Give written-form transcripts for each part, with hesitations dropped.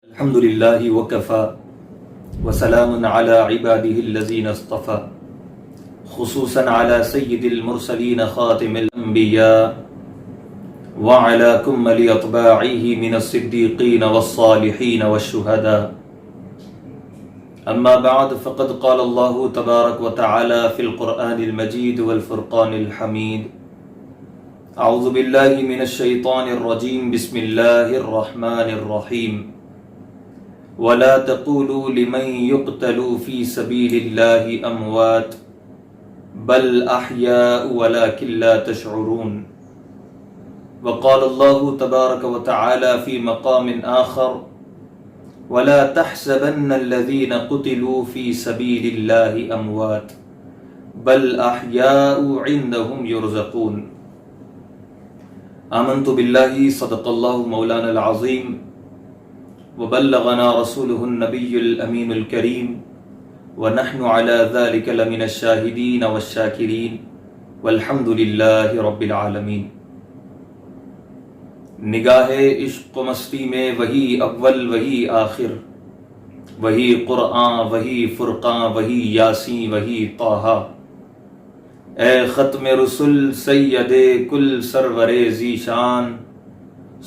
الحمد لله وكفى وسلام على عباده الذين اصطفى خصوصا على سيد المرسلين خاتم الأنبياء وعلى كمل أطباعه من الصديقين والصالحين والشهداء. أما بعد فقد قال الله تبارك وتعالى في القرآن المجيد والفرقان الحميد: أعوذ بالله من الشيطان الرجيم بسم الله الرحمن الرحيم ولا تقولوا لمن يقتل في سبيل الله أموات بل أحياء ولكن لا تشعرون. وقال الله تبارك وتعالى في مقام آخر: ولا تحسبن الذين قتلوا في سبيل الله أموات بل أحياء عندهم يرزقون. آمنت بالله صدق الله مولانا العظيم وبلغنا رسوله النبي الأمين الكريم ونحن على ذلك لمن الشاهدين والشاكرين والحمد لله رب العالمین. نگاہ عشق و مستی میں وہی اول وہی آخر، وہی قرآن وہی فرقان وہی یاسین وہی طٰہٰ. اے ختم رسل سید کل سرور ذیشان،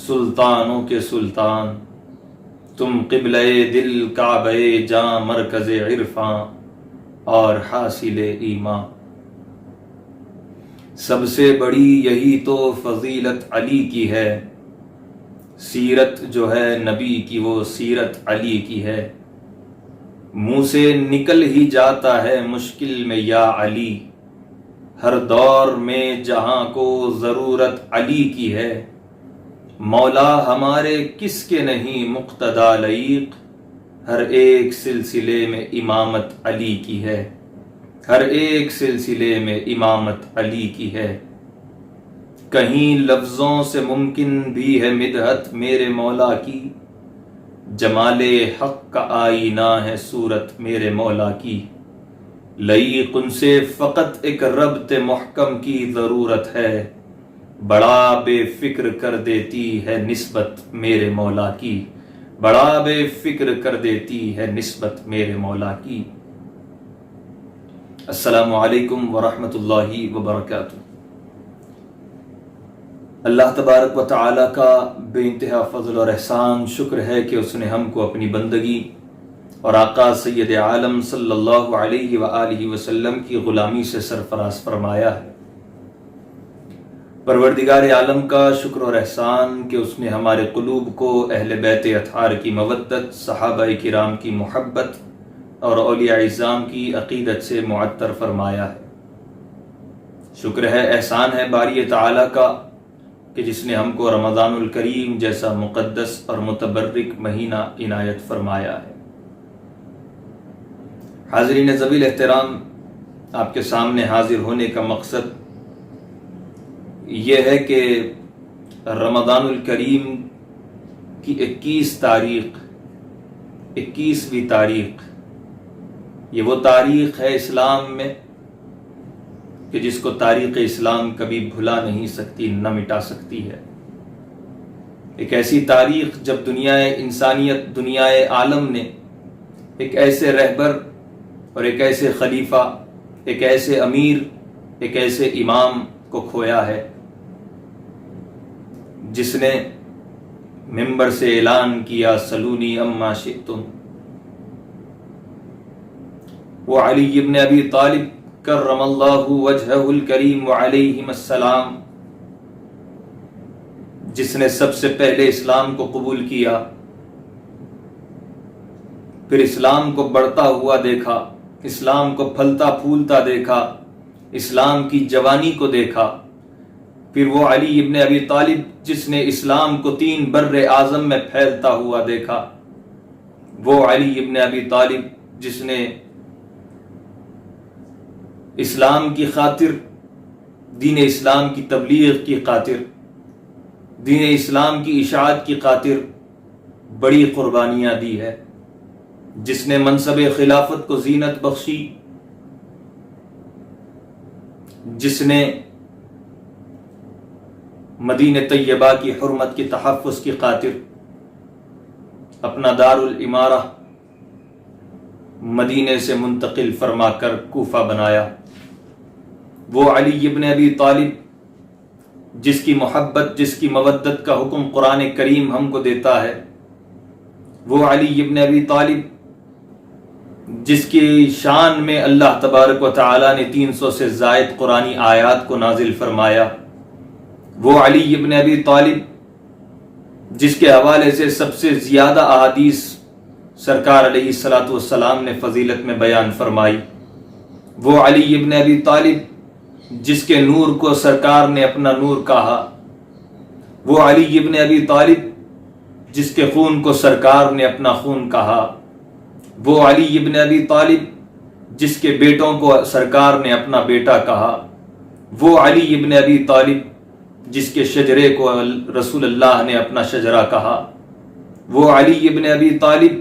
سلطانوں کے سلطان تم قبلہ دل کعبہ جاں مرکز عرفاں اور حاصل ایمان. سب سے بڑی یہی تو فضیلت علی کی ہے، سیرت جو ہے نبی کی وہ سیرت علی کی ہے. منہ سے نکل ہی جاتا ہے مشکل میں یا علی، ہر دور میں جہاں کو ضرورت علی کی ہے. مولا ہمارے کس کے نہیں مقتدا لائق، ہر ایک سلسلے میں امامت علی کی ہے، ہر ایک سلسلے میں امامت علی کی ہے. کہیں لفظوں سے ممکن بھی ہے مدحت میرے مولا کی، جمال حق کا آئینہ ہے صورت میرے مولا کی. لائق ان سے فقط ایک ربط محکم کی ضرورت ہے، بڑا بے فکر کر دیتی ہے نسبت میرے مولا کی، بڑا بے فکر کر دیتی ہے نسبت میرے مولا کی. السلام علیکم ورحمۃ اللہ وبرکاتہ. اللہ تبارک و تعالیٰ کا بے انتہا فضل اور احسان شکر ہے کہ اس نے ہم کو اپنی بندگی اور آقا سید عالم صلی اللہ علیہ وآلہ وسلم کی غلامی سے سرفراز فرمایا ہے. پروردگار عالم کا شکر اور احسان کہ اس نے ہمارے قلوب کو اہل بیت اطہار کی مودت، صحابہ کرام کی محبت اور اولیاء اعظام کی عقیدت سے معطر فرمایا ہے. شکر ہے، احسان ہے باری تعالیٰ کا کہ جس نے ہم کو رمضان الکریم جیسا مقدس اور متبرک مہینہ عنایت فرمایا ہے. حاضرین ذویل احترام، آپ کے سامنے حاضر ہونے کا مقصد یہ ہے کہ رمضان الکریم کی 21ویں تاریخ یہ وہ تاریخ ہے اسلام میں کہ جس کو تاریخ اسلام کبھی بھلا نہیں سکتی، نہ مٹا سکتی ہے. ایک ایسی تاریخ جب دنیا انسانیت، دنیا عالم نے ایک ایسے رہبر اور ایک ایسے خلیفہ، ایک ایسے امیر، ایک ایسے امام کو کھویا ہے جس نے منبر سے اعلان کیا سلونی اما شئتم. وہ علی ابن ابی طالب کرم اللہ وجہہ الکریم وعلیہم السلام، جس نے سب سے پہلے اسلام کو قبول کیا، پھر اسلام کو بڑھتا ہوا دیکھا، اسلام کو پھلتا پھولتا دیکھا، اسلام کی جوانی کو دیکھا. پھر وہ علی ابن ابی طالب جس نے اسلام کو 3 بر اعظم میں پھیلتا ہوا دیکھا، وہ علی ابن ابی طالب جس نے اسلام کی خاطر، دین اسلام کی تبلیغ کی خاطر، دین اسلام کی اشاعت کی خاطر بڑی قربانیاں دی ہے، جس نے منصب خلافت کو زینت بخشی، جس نے مدینہ طیبہ کی حرمت کی تحفظ کی خاطر اپنا دارالامارہ مدینے سے منتقل فرما کر کوفہ بنایا۔ وہ علی ابن ابی طالب جس کی محبت، جس کی مودت کا حکم قرآن کریم ہم کو دیتا ہے، وہ علی ابن ابی طالب جس کی شان میں اللہ تبارک و تعالی نے 300 سے زائد قرآنی آیات کو نازل فرمایا، وہ علی ابن ابی طالب جس کے حوالے سے سب سے زیادہ احادیث سرکار علیہ الصلاۃ والسلام نے فضیلت میں بیان فرمائی، وہ علی ابن ابی طالب جس کے نور کو سرکار نے اپنا نور کہا، وہ علی ابن ابی طالب جس کے خون کو سرکار نے اپنا خون کہا، وہ علی ابن ابی طالب جس کے بیٹوں کو سرکار نے اپنا بیٹا کہا، وہ علی ابن ابی طالب جس کے شجرے کو رسول اللہ نے اپنا شجرہ کہا، وہ علی ابن ابی طالب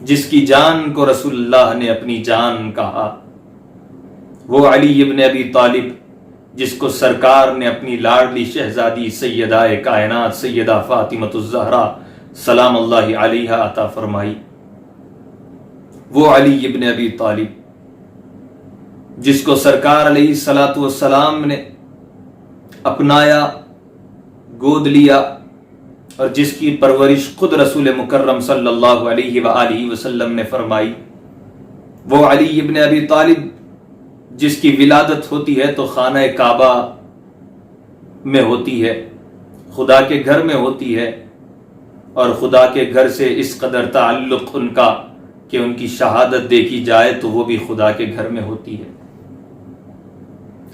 جس کی جان کو رسول اللہ نے اپنی جان کہا، وہ علی ابن ابی طالب جس کو سرکار نے اپنی لاڈلی شہزادی سیدہ کائنات سیدہ فاطمۃ الزہرا سلام اللہ علیہا عطا فرمائی، وہ علی ابن ابی طالب جس کو سرکار علیہ الصلاۃ والسلام نے اپنایا، گود لیا، اور جس کی پرورش خود رسول مکرم صلی اللہ علیہ وآلہ وسلم نے فرمائی، وہ علی ابن ابی طالب جس کی ولادت ہوتی ہے تو خانہ کعبہ میں ہوتی ہے، خدا کے گھر میں ہوتی ہے، اور خدا کے گھر سے اس قدر تعلق ان کا کہ ان کی شہادت دیکھی جائے تو وہ بھی خدا کے گھر میں ہوتی ہے۔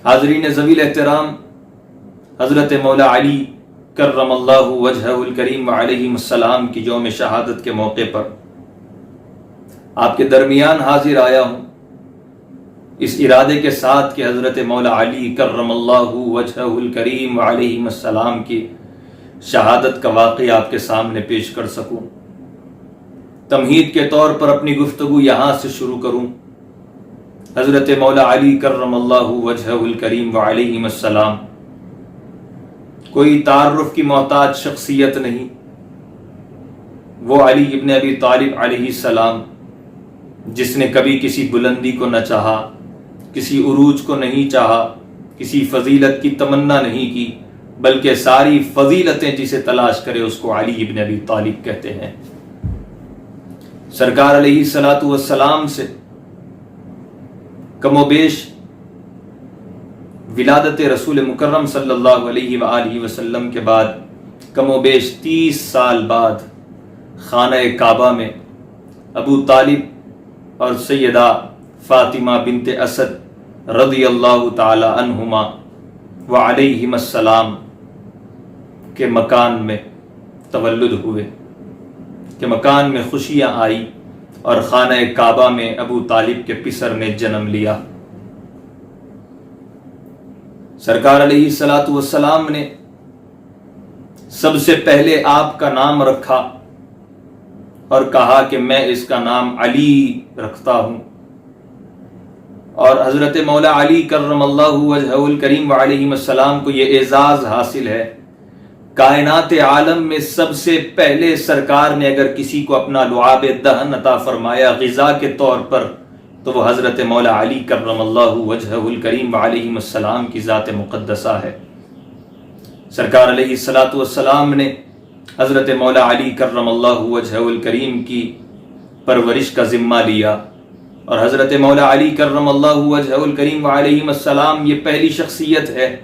حاضرین ذویل احترام، حضرت مولا علی کرم اللہ وجہہ الکریم علیہ السلام کی یوم شہادت کے موقع پر آپ کے درمیان حاضر آیا ہوں اس ارادے کے ساتھ کہ حضرت مولا علی کرم اللہ وجہہ الکریم علیہ السلام کی شہادت کا واقعہ آپ کے سامنے پیش کر سکوں۔ تمہید کے طور پر اپنی گفتگو یہاں سے شروع کروں۔ حضرت مولا علی کرم اللہ وجہہ الکریم علیہ السلام کوئی تعارف کی محتاج شخصیت نہیں، وہ علی ابن ابی طالب علیہ السلام جس نے کبھی کسی بلندی کو نہ چاہا، کسی عروج کو نہیں چاہا، کسی فضیلت کی تمنا نہیں کی، بلکہ ساری فضیلتیں جسے تلاش کرے اس کو علی ابن ابی طالب کہتے ہیں۔ سرکار علیہ الصلاۃ والسلام سے کم و بیش ولادت رسول مکرم صلی اللہ علیہ وآلہ وسلم کے بعد کم و بیش 30 سال بعد خانہ کعبہ میں ابو طالب اور سیدہ فاطمہ بنت اسد رضی اللہ تعالی عنہما وعلیہم السلام کے مکان میں تولد ہوئے، کہ مکان میں خوشیاں آئی اور خانہ کعبہ میں ابو طالب کے پسر نے جنم لیا۔ سرکار علیہ الصلاۃ والسلام نے سب سے پہلے آپ کا نام رکھا اور کہا کہ میں اس کا نام علی رکھتا ہوں، اور حضرت مولا علی کرم اللہ وجہہ الکریم علیہ السلام کو یہ اعزاز حاصل ہے، کائنات عالم میں سب سے پہلے سرکار نے اگر کسی کو اپنا لعاب دہن عطا فرمایا غذا کے طور پر تو وہ حضرت مولا علی کرم اللہ وجہہ الکریم علیہ السلام کی ذات مقدسہ ہے۔ سرکار علیہ الصلاۃ والسلام نے حضرت مولا علی کرم اللہ وجہہ الکریم کی پرورش کا ذمہ لیا، اور حضرت مولا علی کرم اللہ وجہہ الکریم علیہ السلام یہ پہلی شخصیت ہے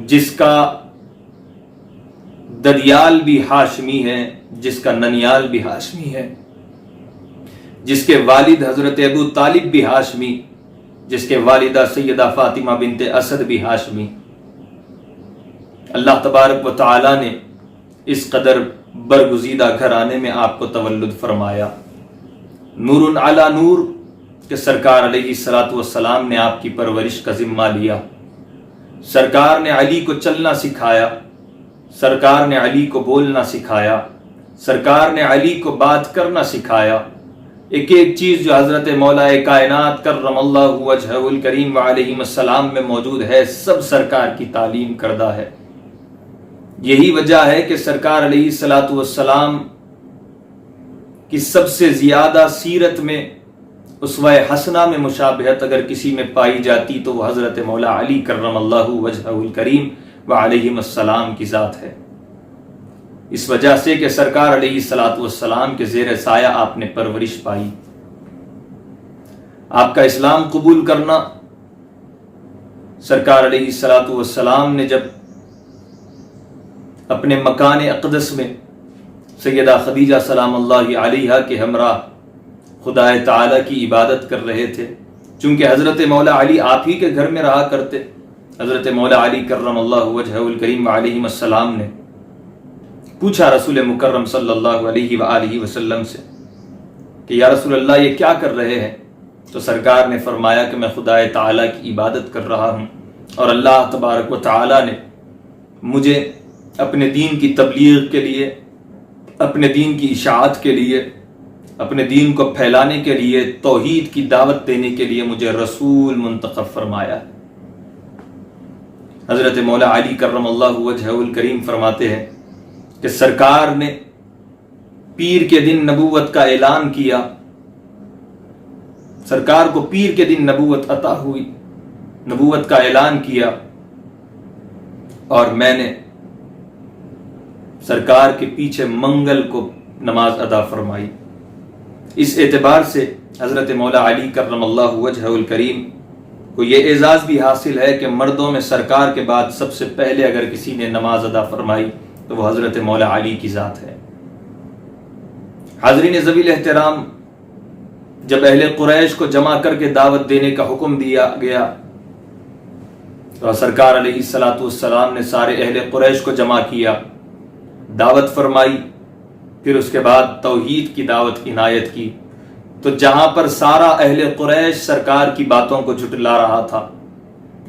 جس کا ددیال بھی ہاشمی ہے، جس کا ننیال بھی ہاشمی ہے، جس کے والد حضرت ابو طالب بھی ہاشمی، جس کے والدہ سیدہ فاطمہ بنت اسد بھی ہاشمی۔ اللہ تبارک و تعالی نے اس قدر برگزیدہ گھرانے میں آپ کو تولد فرمایا، نور علی نور، کہ سرکار علیہ الصلاۃ والسلام نے آپ کی پرورش کا ذمہ لیا۔ سرکار نے علی کو چلنا سکھایا، سرکار نے علی کو بولنا سکھایا، سرکار نے علی کو بات کرنا سکھایا۔ ایک ایک چیز جو حضرت مولا کائنات کرم اللہ وجہہ الکریم علیہ السلام میں موجود ہے سب سرکار کی تعلیم کردہ ہے۔ یہی وجہ ہے کہ سرکار علیہ الصلاۃ والسلام کی سب سے زیادہ سیرت میں اسوہ حسنہ میں مشابہت اگر کسی میں پائی جاتی تو وہ حضرت مولا علی کرم اللہ وجہہ الکریم وعلیہم السلام کی ذات ہے، اس وجہ سے کہ سرکار علیہ الصلاۃ والسلام کے زیر سایہ آپ نے پرورش پائی۔ آپ کا اسلام قبول کرنا سرکار علیہ الصلاۃ والسلام نے جب اپنے مکان اقدس میں سیدہ خدیجہ سلام اللہ علیہا کے ہمراہ خدا تعالی کی عبادت کر رہے تھے، چونکہ حضرت مولا علی آپ ہی کے گھر میں رہا کرتے، حضرت مولا علی کرم اللہ وجہہ الکریم علیہ السلام نے پوچھا رسول مکرم صلی اللہ علیہ وآلہ وسلم سے کہ یا رسول اللہ یہ کیا کر رہے ہیں؟ تو سرکار نے فرمایا کہ میں خدا تعالی کی عبادت کر رہا ہوں، اور اللہ تبارک و تعالی نے مجھے اپنے دین کی تبلیغ کے لیے، اپنے دین کی اشاعت کے لیے، اپنے دین کو پھیلانے کے لیے، توحید کی دعوت دینے کے لیے مجھے رسول منتخب فرمایا۔ حضرت مولا علی کرم اللہ وجہہ الکریم فرماتے ہیں کہ سرکار نے پیر کے دن نبوت کا اعلان کیا، سرکار کو پیر کے دن نبوت عطا ہوئی، نبوت کا اعلان کیا، اور میں نے سرکار کے پیچھے منگل کو نماز ادا فرمائی۔ اس اعتبار سے حضرت مولا علی کرم اللہ وجہہ الکریم کو یہ اعزاز بھی حاصل ہے کہ مردوں میں سرکار کے بعد سب سے پہلے اگر کسی نے نماز ادا فرمائی تو وہ حضرت مولا علی کی ذات ہے۔ حاضرین ذوی الاحترام، جب اہل قریش کو جمع کر کے دعوت دینے کا حکم دیا گیا تو سرکار علیہ الصلاۃ والسلام نے سارے اہل قریش کو جمع کیا، دعوت فرمائی، پھر اس کے بعد توحید کی دعوت عنایت کی۔ تو جہاں پر سارا اہل قریش سرکار کی باتوں کو جھٹلا رہا تھا،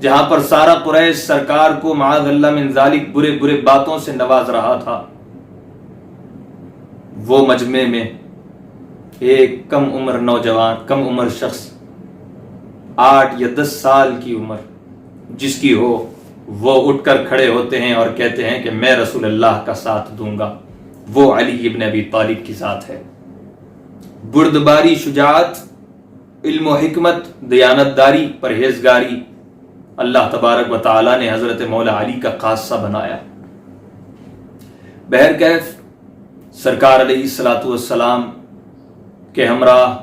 جہاں پر سارا قریش سرکار کو معاذ اللہ من ذالک برے برے باتوں سے نواز رہا تھا، وہ مجمع میں ایک کم عمر نوجوان، کم عمر شخص، 8 یا 10 سال کی عمر جس کی ہو، وہ اٹھ کر کھڑے ہوتے ہیں اور کہتے ہیں کہ میں رسول اللہ کا ساتھ دوں گا۔ وہ علی ابن ابی طالب کی ذات ہے۔ بردباری، شجاعت، علم و حکمت، دیانتداری، پرہیزگاری، اللہ تبارک و تعالی نے حضرت مولا علی کا خاصہ بنایا۔ بہرکیف سرکار علیہ الصلاۃ والسلام کے ہمراہ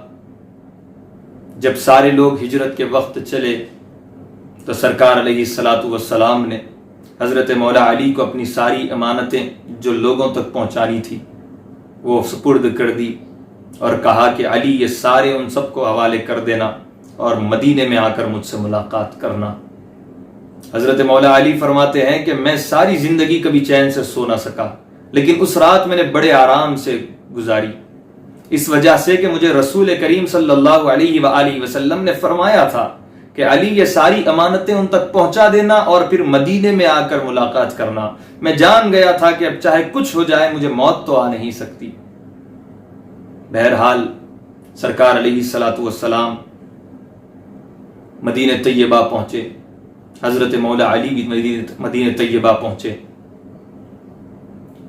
جب سارے لوگ ہجرت کے وقت چلے تو سرکار علیہ الصلاۃ والسلام نے حضرت مولا علی کو اپنی ساری امانتیں جو لوگوں تک پہنچانی تھی وہ سپرد کر دی، اور کہا کہ علی یہ سارے ان سب کو حوالے کر دینا اور مدینے میں آ کر مجھ سے ملاقات کرنا۔ حضرت مولا علی فرماتے ہیں کہ میں ساری زندگی کبھی چین سے سو نہ سکا، لیکن اس رات میں نے بڑے آرام سے گزاری، اس وجہ سے کہ مجھے رسول کریم صلی اللہ علیہ وآلہ وسلم نے فرمایا تھا کہ علی یہ ساری امانتیں ان تک پہنچا دینا اور پھر مدینے میں آ کر ملاقات کرنا۔ میں جان گیا تھا کہ اب چاہے کچھ ہو جائے مجھے موت تو آ نہیں سکتی۔ بہرحال سرکار علیہ الصلاۃ والسلام مدینہ طیبہ پہنچے، حضرت مولا علی بھی مدینہ طیبہ پہنچے۔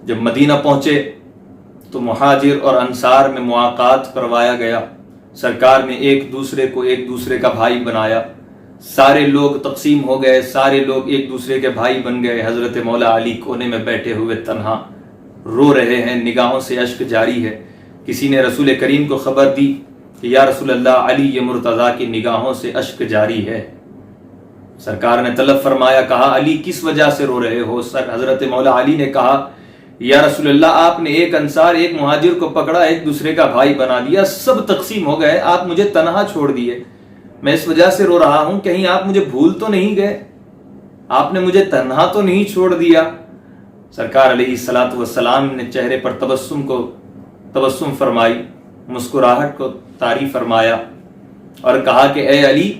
جب مدینہ پہنچے تو مہاجر اور انصار میں مواقعات کروایا گیا، سرکار نے ایک دوسرے کو ایک دوسرے کا بھائی بنایا، سارے لوگ تقسیم ہو گئے، سارے لوگ ایک دوسرے کے بھائی بن گئے۔ حضرت مولا علی کونے میں بیٹھے ہوئے تنہا رو رہے ہیں، نگاہوں سے اشک جاری ہے۔ کسی نے رسول کریم کو خبر دی کہ یا رسول اللہ، علی یہ مرتضیٰ کی نگاہوں سے اشک جاری ہے۔ سرکار نے طلب فرمایا، کہا علی کس وجہ سے رو رہے ہو؟ حضرت مولا علی نے کہا یا رسول اللہ، آپ نے ایک انصار ایک مہاجر کو پکڑا، ایک دوسرے کا بھائی بنا دیا، سب تقسیم ہو گئے، آپ مجھے تنہا چھوڑ دیے، میں اس وجہ سے رو رہا ہوں، کہیں آپ مجھے بھول تو نہیں گئے، آپ نے مجھے تنہا تو نہیں چھوڑ دیا؟ سرکار علیہ الصلاۃ والسلام نے چہرے پر تبسم فرمائی، مسکراہٹ کو طاری فرمایا اور کہا کہ اے علی،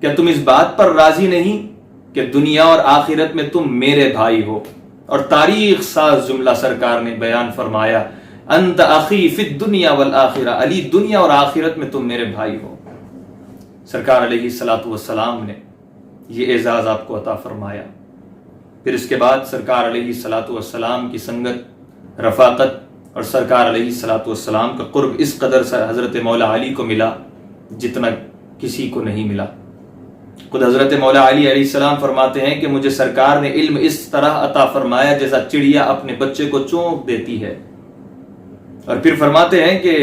کیا تم اس بات پر راضی نہیں کہ دنیا اور آخرت میں تم میرے بھائی ہو؟ اور تاریخ ساز جملہ سرکار نے بیان فرمایا، انت اخی فی الدنیا والآخرہ، علی دنیا اور آخرت میں تم میرے بھائی ہو۔ سرکار علیہ الصلاۃ والسلام نے یہ اعزاز آپ کو عطا فرمایا۔ پھر اس کے بعد سرکار علیہ الصلاۃ والسلام کی سنگت، رفاقت اور سرکار علیہ الصلاۃ والسلام کا قرب اس قدر حضرت مولا علی کو ملا جتنا کسی کو نہیں ملا۔ خود حضرت مولا علی علیہ السلام فرماتے ہیں کہ مجھے سرکار نے علم اس طرح عطا فرمایا جیسا چڑیا اپنے بچے کو چونک دیتی ہے۔ اور پھر فرماتے ہیں کہ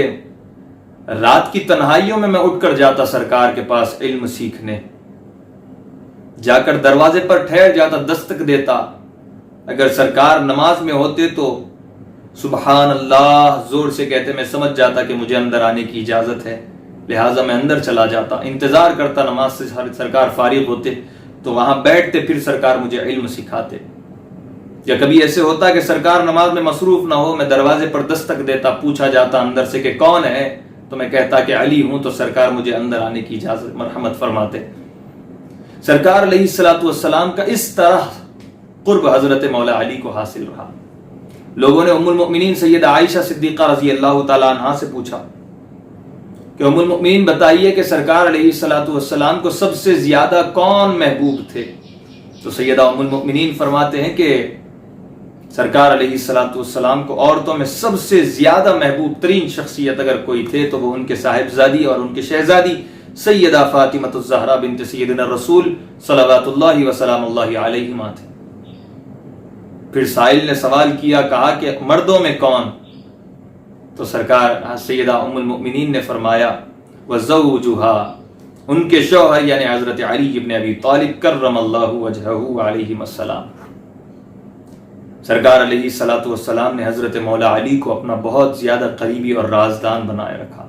رات کی تنہائیوں میں اٹھ کر جاتا سرکار کے پاس علم سیکھنے، جا کر دروازے پر ٹھہر جاتا، دستک دیتا۔ اگر سرکار نماز میں ہوتے تو سبحان اللہ زور سے کہتے، میں سمجھ جاتا کہ مجھے اندر آنے کی اجازت ہے، لہٰذا میں اندر چلا جاتا، انتظار کرتا نماز سے سرکار فارغ ہوتے تو وہاں بیٹھتے، پھر سرکار مجھے علم سکھاتے۔ یا کبھی ایسے ہوتا کہ سرکار نماز میں مصروف نہ ہو، میں دروازے پر دستک دیتا، پوچھا جاتا اندر سے کہ کون ہے، تو میں کہتا کہ علی ہوں، تو سرکار مجھے اندر آنے کی اجازت مرحمت فرماتے۔ سرکار علیہ الصلاۃ والسلام کا اس طرح قرب حضرت مولا علی کو حاصل رہا۔ لوگوں نے ام المؤمنین سیدہ عائشہ صدیقہ رضی اللہ تعالی عنہا سے پوچھا کہ ام المؤمنین بتائیے کہ سرکار علیہ الصلاۃ والسلام کو سب سے زیادہ کون محبوب تھے؟ تو سیدہ ام المؤمنین فرماتے ہیں کہ سرکار علیہ الصلاۃ والسلام کو عورتوں میں سب سے زیادہ محبوب ترین شخصیت اگر کوئی تھے تو وہ ان کے صاحبزادی اور ان کے شہزادی سیدہ فاطمۃ الزہرا بنت سیدنا الرسول صلوات اللہ وسلام اللہ علیہما تھے۔ پھر سائل نے سوال کیا، کہا کہ مردوں میں کون؟ تو سرکار سیدہ ام المؤمنین نے فرمایا وزوجها، ان کے شوہر یعنی حضرت علی ابن ابی طالب کرم اللہ وجہہ علیہم السلام۔ سرکار علیہ الصلاۃ والسلام نے حضرت مولا علی کو اپنا بہت زیادہ قریبی اور رازدان بنائے رکھا۔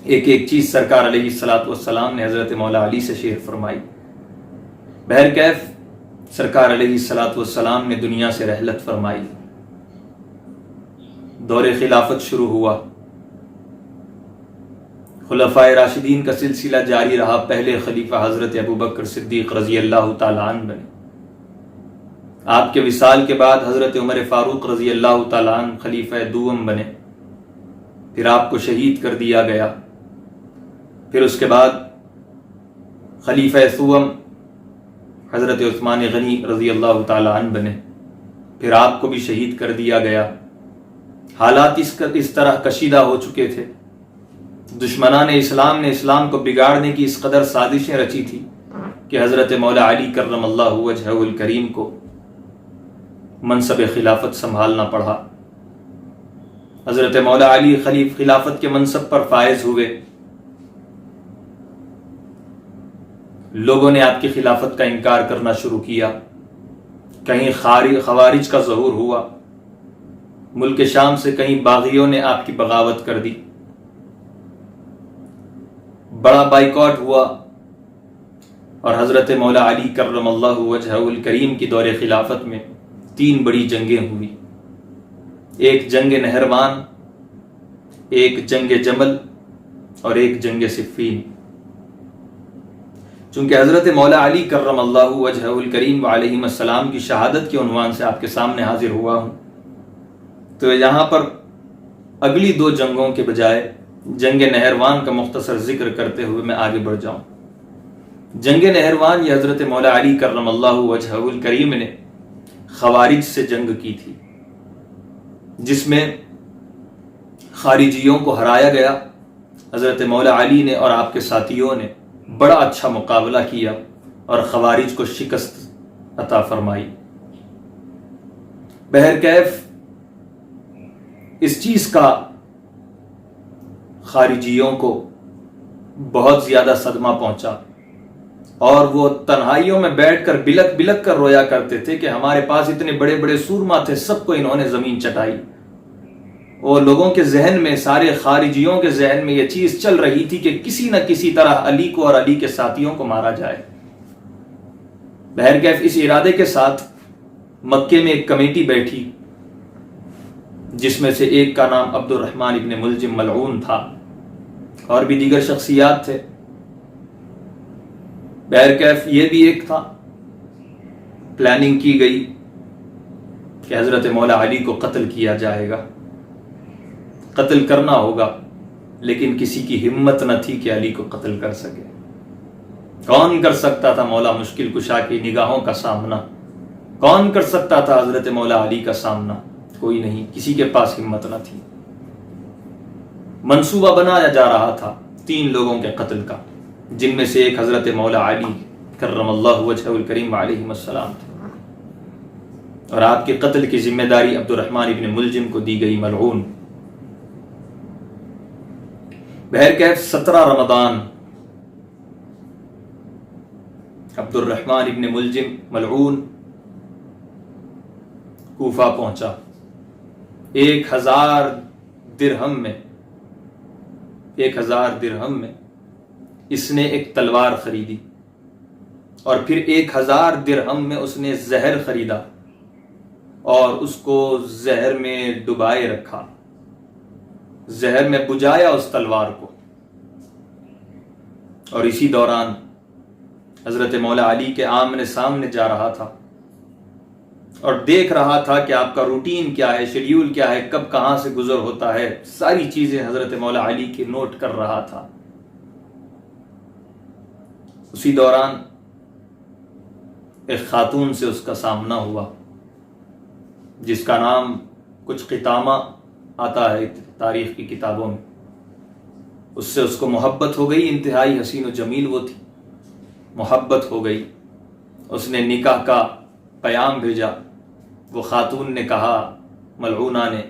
ایک ایک چیز سرکار علیہ الصلاۃ والسلام نے حضرت مولا علی سے شیئر فرمائی۔ بہرکیف سرکار علیہ الصلاۃ والسلام نے دنیا سے رحلت فرمائی، دور خلافت شروع ہوا، خلفائے راشدین کا سلسلہ جاری رہا۔ پہلے خلیفہ حضرت ابوبکر صدیق رضی اللہ تعالی عنہ بنے، آپ کے وصال کے بعد حضرت عمر فاروق رضی اللہ تعالی عنہ خلیفہ دوم بنے، پھر آپ کو شہید کر دیا گیا۔ پھر اس کے بعد خلیفہ ثوم حضرت عثمان غنی رضی اللہ تعالی عنہ بنے، پھر آپ کو بھی شہید کر دیا گیا۔ حالات اس طرح کشیدہ ہو چکے تھے، دشمنان اسلام نے اسلام کو بگاڑنے کی اس قدر سازشیں رچی تھی کہ حضرت مولا علی کرم اللہ وجہہ الکریم کو منصب خلافت سنبھالنا پڑا۔ حضرت مولا علی خلافت کے منصب پر فائز ہوئے، لوگوں نے آپ کی خلافت کا انکار کرنا شروع کیا، کہیں خوارج کا ظہور ہوا، ملک شام سے کہیں باغیوں نے آپ کی بغاوت کر دی، بڑا بائیکاٹ ہوا، اور حضرت مولا علی کرم اللہ وجہہ الکریم کی دور خلافت میں 3 بڑی جنگیں ہوئی، ایک جنگ نہروان، ایک جنگ جمل اور ایک جنگ صفین۔ چونکہ حضرت مولا علی کرم اللہ وجہہ الکریم علیہ السلام کی شہادت کے عنوان سے آپ کے سامنے حاضر ہوا ہوں، تو یہاں پر اگلی 2 جنگوں کے بجائے جنگ نہروان کا مختصر ذکر کرتے ہوئے میں آگے بڑھ جاؤں۔ جنگ نہروان یہ حضرت مولا علی کرم اللہ وجہہ الکریم نے خوارج سے جنگ کی تھی، جس میں خارجیوں کو ہرایا گیا۔ حضرت مولا علی نے اور آپ کے ساتھیوں نے بڑا اچھا مقابلہ کیا اور خوارج کو شکست عطا فرمائی۔ بہرکیف اس چیز کا خارجیوں کو بہت زیادہ صدمہ پہنچا، اور وہ تنہائیوں میں بیٹھ کر بلک بلک کر رویا کرتے تھے کہ ہمارے پاس اتنے بڑے بڑے سورما تھے، سب کو انہوں نے زمین چٹائی۔ اور لوگوں کے ذہن میں، سارے خارجیوں کے ذہن میں یہ چیز چل رہی تھی کہ کسی نہ کسی طرح علی کو اور علی کے ساتھیوں کو مارا جائے۔ بہرکیف اس ارادے کے ساتھ مکے میں ایک کمیٹی بیٹھی، جس میں سے ایک کا نام عبد الرحمن ابن ملجم ملعون تھا، اور بھی دیگر شخصیات تھے۔ بہرکیف یہ بھی ایک تھا۔ پلاننگ کی گئی کہ حضرت مولا علی کو قتل کیا جائے گا، قتل کرنا ہوگا، لیکن کسی کی ہمت نہ تھی کہ علی کو قتل کر سکے۔ کون کر سکتا تھا مولا مشکل کشا کی نگاہوں کا سامنا؟ کون کر سکتا تھا حضرت مولا علی کا سامنا؟ کوئی نہیں، کسی کے پاس ہمت نہ تھی۔ منصوبہ بنایا جا رہا تھا 3 لوگوں کے قتل کا، جن میں سے ایک حضرت مولا علی کرم اللہ وجہہ الکریم علیہ السلام تھے، اور آپ کے قتل کی ذمہ داری عبد الرحمن ابن ملجم کو دی گئی، ملعون۔ بہرکیف 17 رمضان عبد الرحمن ابن ملجم ملعون کوفہ پہنچا۔ 1000 درہم میں اس نے ایک تلوار خریدی، اور پھر 1000 درہم میں اس نے زہر خریدا اور اس کو زہر میں ڈبائے رکھا، زہر میں بجھایا اس تلوار کو۔ اور اسی دوران حضرت مولا علی کے آمنے سامنے جا رہا تھا اور دیکھ رہا تھا کہ آپ کا روٹین کیا ہے، شیڈیول کیا ہے، کب کہاں سے گزر ہوتا ہے، ساری چیزیں حضرت مولا علی کی نوٹ کر رہا تھا۔ اسی دوران ایک خاتون سے اس کا سامنا ہوا، جس کا نام کچھ قطامہ آتا ہے تاریخ کی کتابوں میں۔ اس سے اس کو محبت ہو گئی، انتہائی حسین و جمیل وہ تھی، محبت ہو گئی۔ اس نے نکاح کا پیام بھیجا۔ وہ خاتون نے کہا، ملعونہ نے،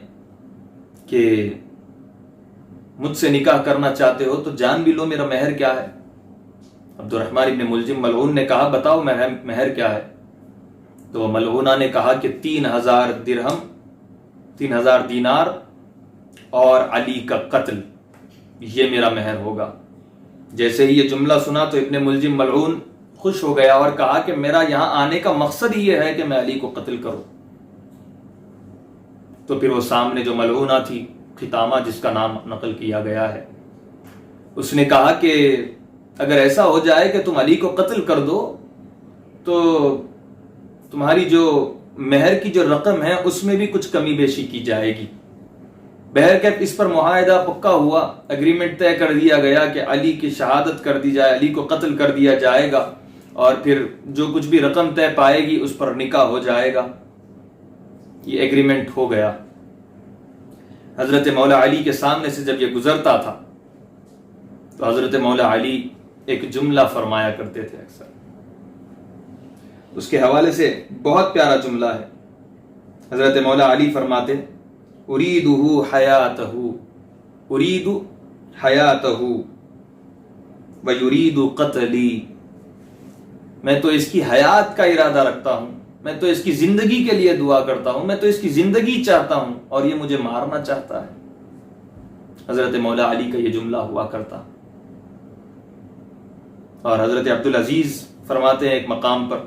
کہ مجھ سے نکاح کرنا چاہتے ہو تو جان بھی لو میرا مہر کیا ہے۔ عبد الرحمن ابن ملجم ملعون نے کہا، بتاؤ مہر کیا ہے؟ تو وہ ملعونہ نے کہا کہ 3000 درہم، 3000 دینار اور علی کا قتل، یہ میرا مہر ہوگا۔ جیسے ہی یہ جملہ سنا تو ابن ملجم ملعون خوش ہو گیا اور کہا کہ میرا یہاں آنے کا مقصد ہی یہ ہے کہ میں علی کو قتل کروں۔ تو پھر وہ سامنے جو ملعونہ تھی، قطامہ جس کا نام نقل کیا گیا ہے، اس نے کہا کہ اگر ایسا ہو جائے کہ تم علی کو قتل کر دو تو تمہاری جو مہر کی جو رقم ہے اس میں بھی کچھ کمی بیشی کی جائے گی۔ بہرکیف اس پر معاہدہ پکا ہوا، اگریمنٹ طے کر دیا گیا کہ علی کی شہادت کر دی جائے، علی کو قتل کر دیا جائے گا، اور پھر جو کچھ بھی رقم طے پائے گی اس پر نکاح ہو جائے گا۔ یہ ایگریمنٹ ہو گیا۔ حضرت مولا علی کے سامنے سے جب یہ گزرتا تھا تو حضرت مولا علی ایک جملہ فرمایا کرتے تھے اکثر، اس کے حوالے سے بہت پیارا جملہ ہے۔ حضرت مولا علی فرماتے، اریدہ حیاتہ ویرید قتلی، میں تو اس کی حیات کا ارادہ رکھتا ہوں، میں تو اس کی زندگی کے لیے دعا کرتا ہوں، میں تو اس کی زندگی چاہتا ہوں، اور یہ مجھے مارنا چاہتا ہے۔ حضرت مولا علی کا یہ جملہ ہوا کرتا۔ اور حضرت عبدالعزیز فرماتے ہیں ایک مقام پر،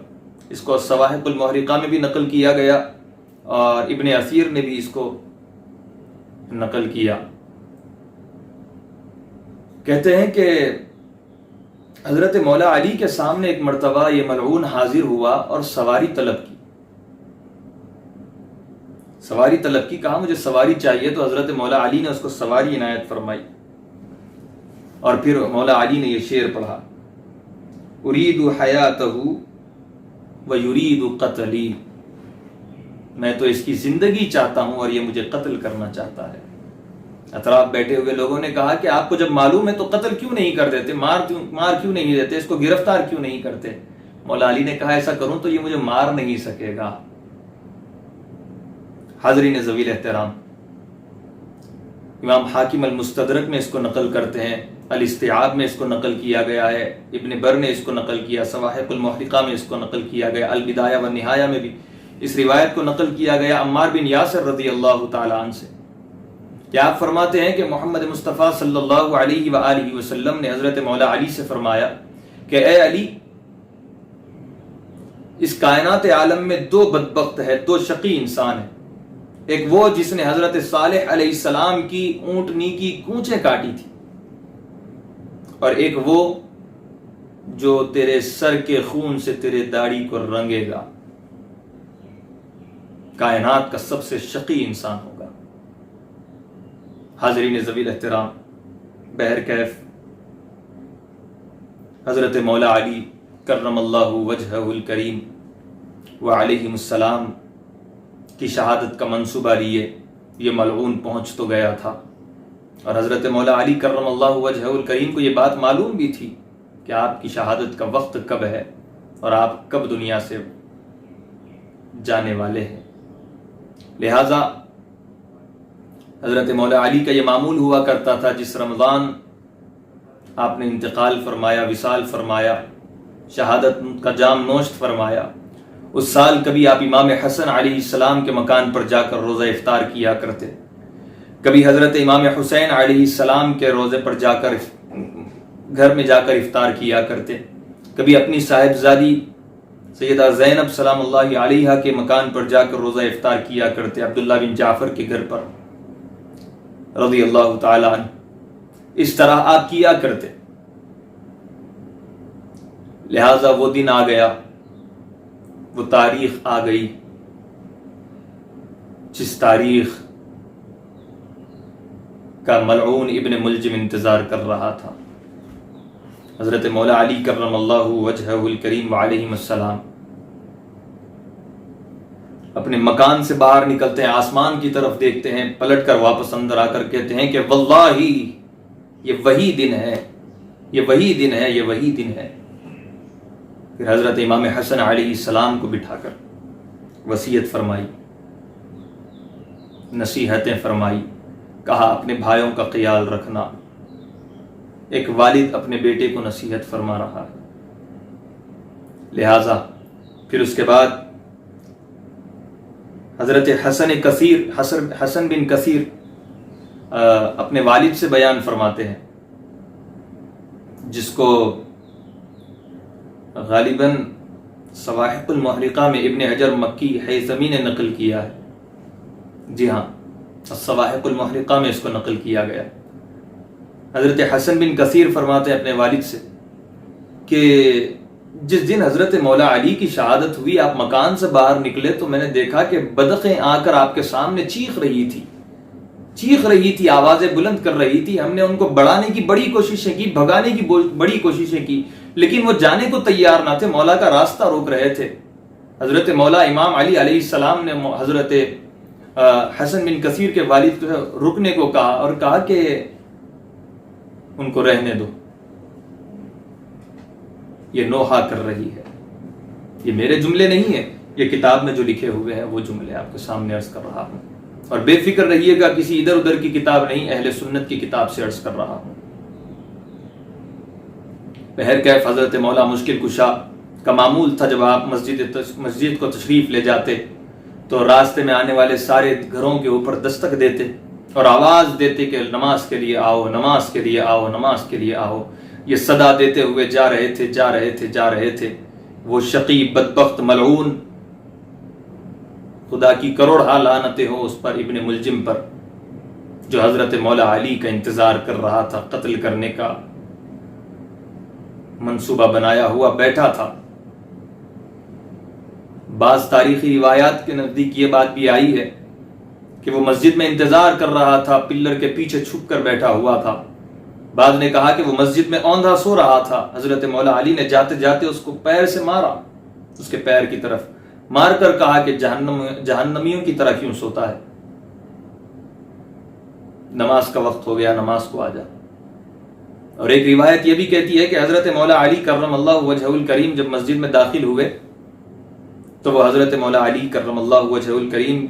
اس کو صواحق المحرقہ میں بھی نقل کیا گیا اور ابن اثیر نے بھی اس کو نقل کیا، کہتے ہیں کہ حضرت مولا علی کے سامنے ایک مرتبہ یہ ملعون حاضر ہوا اور سواری طلب کی، کہا مجھے سواری چاہیے، تو حضرت مولا علی نے اس کو سواری عنایت فرمائی، اور پھر مولا علی نے یہ شعر پڑھا، ارید حیاتہ ویرید قتلی، میں تو اس کی زندگی چاہتا ہوں اور یہ مجھے قتل کرنا چاہتا ہے۔ اطراف بیٹھے ہوئے لوگوں نے کہا کہ آپ کو جب معلوم ہے تو قتل کیوں نہیں کر دیتے، مار کیوں نہیں دیتے، اس کو گرفتار کیوں نہیں کرتے؟ مولا علی نے کہا ایسا کروں تو یہ مجھے مار نہیں سکے گا۔ حاضرین ذویل احترام، امام حاکم المستدرک میں اس کو نقل کرتے ہیں، الاستیعاب میں اس کو نقل کیا گیا ہے، ابن بر نے اس کو نقل کیا، صواحق المحرقہ میں اس کو نقل کیا گیا، البدایہ والنہایہ میں بھی اس روایت کو نقل کیا گیا عمار بن یاسر رضی اللہ تعالی عنہ سے، کہ آپ فرماتے ہیں کہ محمد مصطفیٰ صلی اللہ علیہ وآلہ وسلم نے حضرت مولا علی سے فرمایا کہ اے علی، اس کائنات عالم میں 2 بدبخت ہے، 2 شقی انسان ہیں، ایک وہ جس نے حضرت صالح علیہ السلام کی اونٹنی کی کونچیں کاٹی تھی، اور ایک وہ جو تیرے سر کے خون سے تیرے داڑھی کو رنگے گا، کائنات کا سب سے شقی انسان ہوگا۔ حاضرین ذویل احترام، بہرکیف حضرت مولا علی کرم اللہ وجہہ الکریم وہ علیہم السلام کی شہادت کا منصوبہ لیے یہ ملعون پہنچ تو گیا تھا، اور حضرت مولا علی کرم اللہ وجہہ الکریم کو یہ بات معلوم بھی تھی کہ آپ کی شہادت کا وقت کب ہے اور آپ کب دنیا سے جانے والے ہیں۔ لہٰذا حضرت مولا علی کا یہ معمول ہوا کرتا تھا، جس رمضان آپ نے انتقال فرمایا، وصال فرمایا، شہادت کا جام نوشت فرمایا، اس سال کبھی آپ امام حسن علیہ السلام کے مکان پر جا کر روزہ افطار کیا کرتے، کبھی حضرت امام حسین علیہ السلام کے روزے پر جا کر گھر میں جا کر افطار کیا کرتے، کبھی اپنی صاحبزادی سیدہ زینب سلام اللہ علیہا کے مکان پر جا کر روزہ افطار کیا کرتے، عبداللہ بن جعفر کے گھر پر رضی اللہ تعالی عنہ۔ اس طرح آپ کیا کرتے۔ لہذا وہ دن آ گیا، وہ تاریخ آ گئی جس تاریخ کا ملعون ابن ملجم انتظار کر رہا تھا۔ حضرت مولا علی کرم اللہ وجہہ الکریم علیہم السلام اپنے مکان سے باہر نکلتے ہیں، آسمان کی طرف دیکھتے ہیں، پلٹ کر واپس اندر آ کر کہتے ہیں کہ واللہ یہ وہی دن ہے، یہ وہی دن ہے، یہ وہی دن ہے۔ پھر حضرت امام حسن علیہ السلام کو بٹھا کر وصیت فرمائی، نصیحتیں فرمائی، کہا اپنے بھائیوں کا خیال رکھنا۔ ایک والد اپنے بیٹے کو نصیحت فرما رہا ہے۔ لہذا پھر اس کے بعد حضرت حسن بن کثیر اپنے والد سے بیان فرماتے ہیں، جس کو غالباً صواحق المحرقہ میں ابن حجر مکی حیثمی نے نقل کیا ہے۔ جی ہاں، صواحق المحرقہ میں اس کو نقل کیا گیا۔ حضرت حسن بن کثیر فرماتے ہیں اپنے والد سے کہ جس دن حضرت مولا علی کی شہادت ہوئی، آپ مکان سے باہر نکلے تو میں نے دیکھا کہ بدقیں آ کر آپ کے سامنے چیخ رہی تھی، آوازیں بلند کر رہی تھی۔ ہم نے ان کو بڑھانے کی بڑی کوششیں کی، بھگانے کی بڑی کوششیں کی، لیکن وہ جانے کو تیار نہ تھے، مولا کا راستہ روک رہے تھے۔ حضرت مولا امام علی علیہ السلام نے حضرت حسن بن کثیر کے والد کو رکنے کو کہا اور کہا کہ ان کو رہنے دو، یہ نوحہ کر رہی ہے۔ یہ میرے جملے نہیں ہیں، یہ کتاب میں جو لکھے ہوئے ہیں وہ جملے آپ کے سامنے عرض کر رہا ہوں، اور بے فکر رہیے گا، کسی ادھر ادھر کی کتاب نہیں، اہل سنت کی کتاب سے عرض کر رہا ہوں۔ بہرکیف حضرت مولا مشکل کشا کا معمول تھا، جب آپ مسجد کو تشریف لے جاتے تو راستے میں آنے والے سارے گھروں کے اوپر دستک دیتے اور آواز دیتے کہ نماز کے لیے آؤ، نماز کے لیے آؤ، نماز کے لیے آؤ۔ یہ صدا دیتے ہوئے جا رہے تھے۔ وہ شقی بدبخت ملعون، خدا کی کروڑ لعنتیں ہو اس پر، ابن ملجم پر، جو حضرت مولا علی کا انتظار کر رہا تھا، قتل کرنے کا منصوبہ بنایا ہوا بیٹھا تھا۔ بعض تاریخی روایات کے نزدیک یہ بات بھی آئی ہے کہ وہ مسجد میں انتظار کر رہا تھا، پلر کے پیچھے چھپ کر بیٹھا ہوا تھا۔ بعض نے کہا کہ وہ مسجد میں اوندھا سو رہا تھا، حضرت مولا علی نے جاتے جاتے اس کو پیر سے مارا، اس کے پیر کی طرف مار کر کہا کہ جہنمیوں کی طرح کیوں سوتا ہے، نماز کا وقت ہو گیا، نماز کو آ جا۔ اور ایک روایت یہ بھی کہتی ہے کہ حضرت مولا علی کرم اللہ وجہہ الکریم جب مسجد میں داخل ہوئے تو وہ حضرت مولا علی کرم اللہ وجہہ الکریم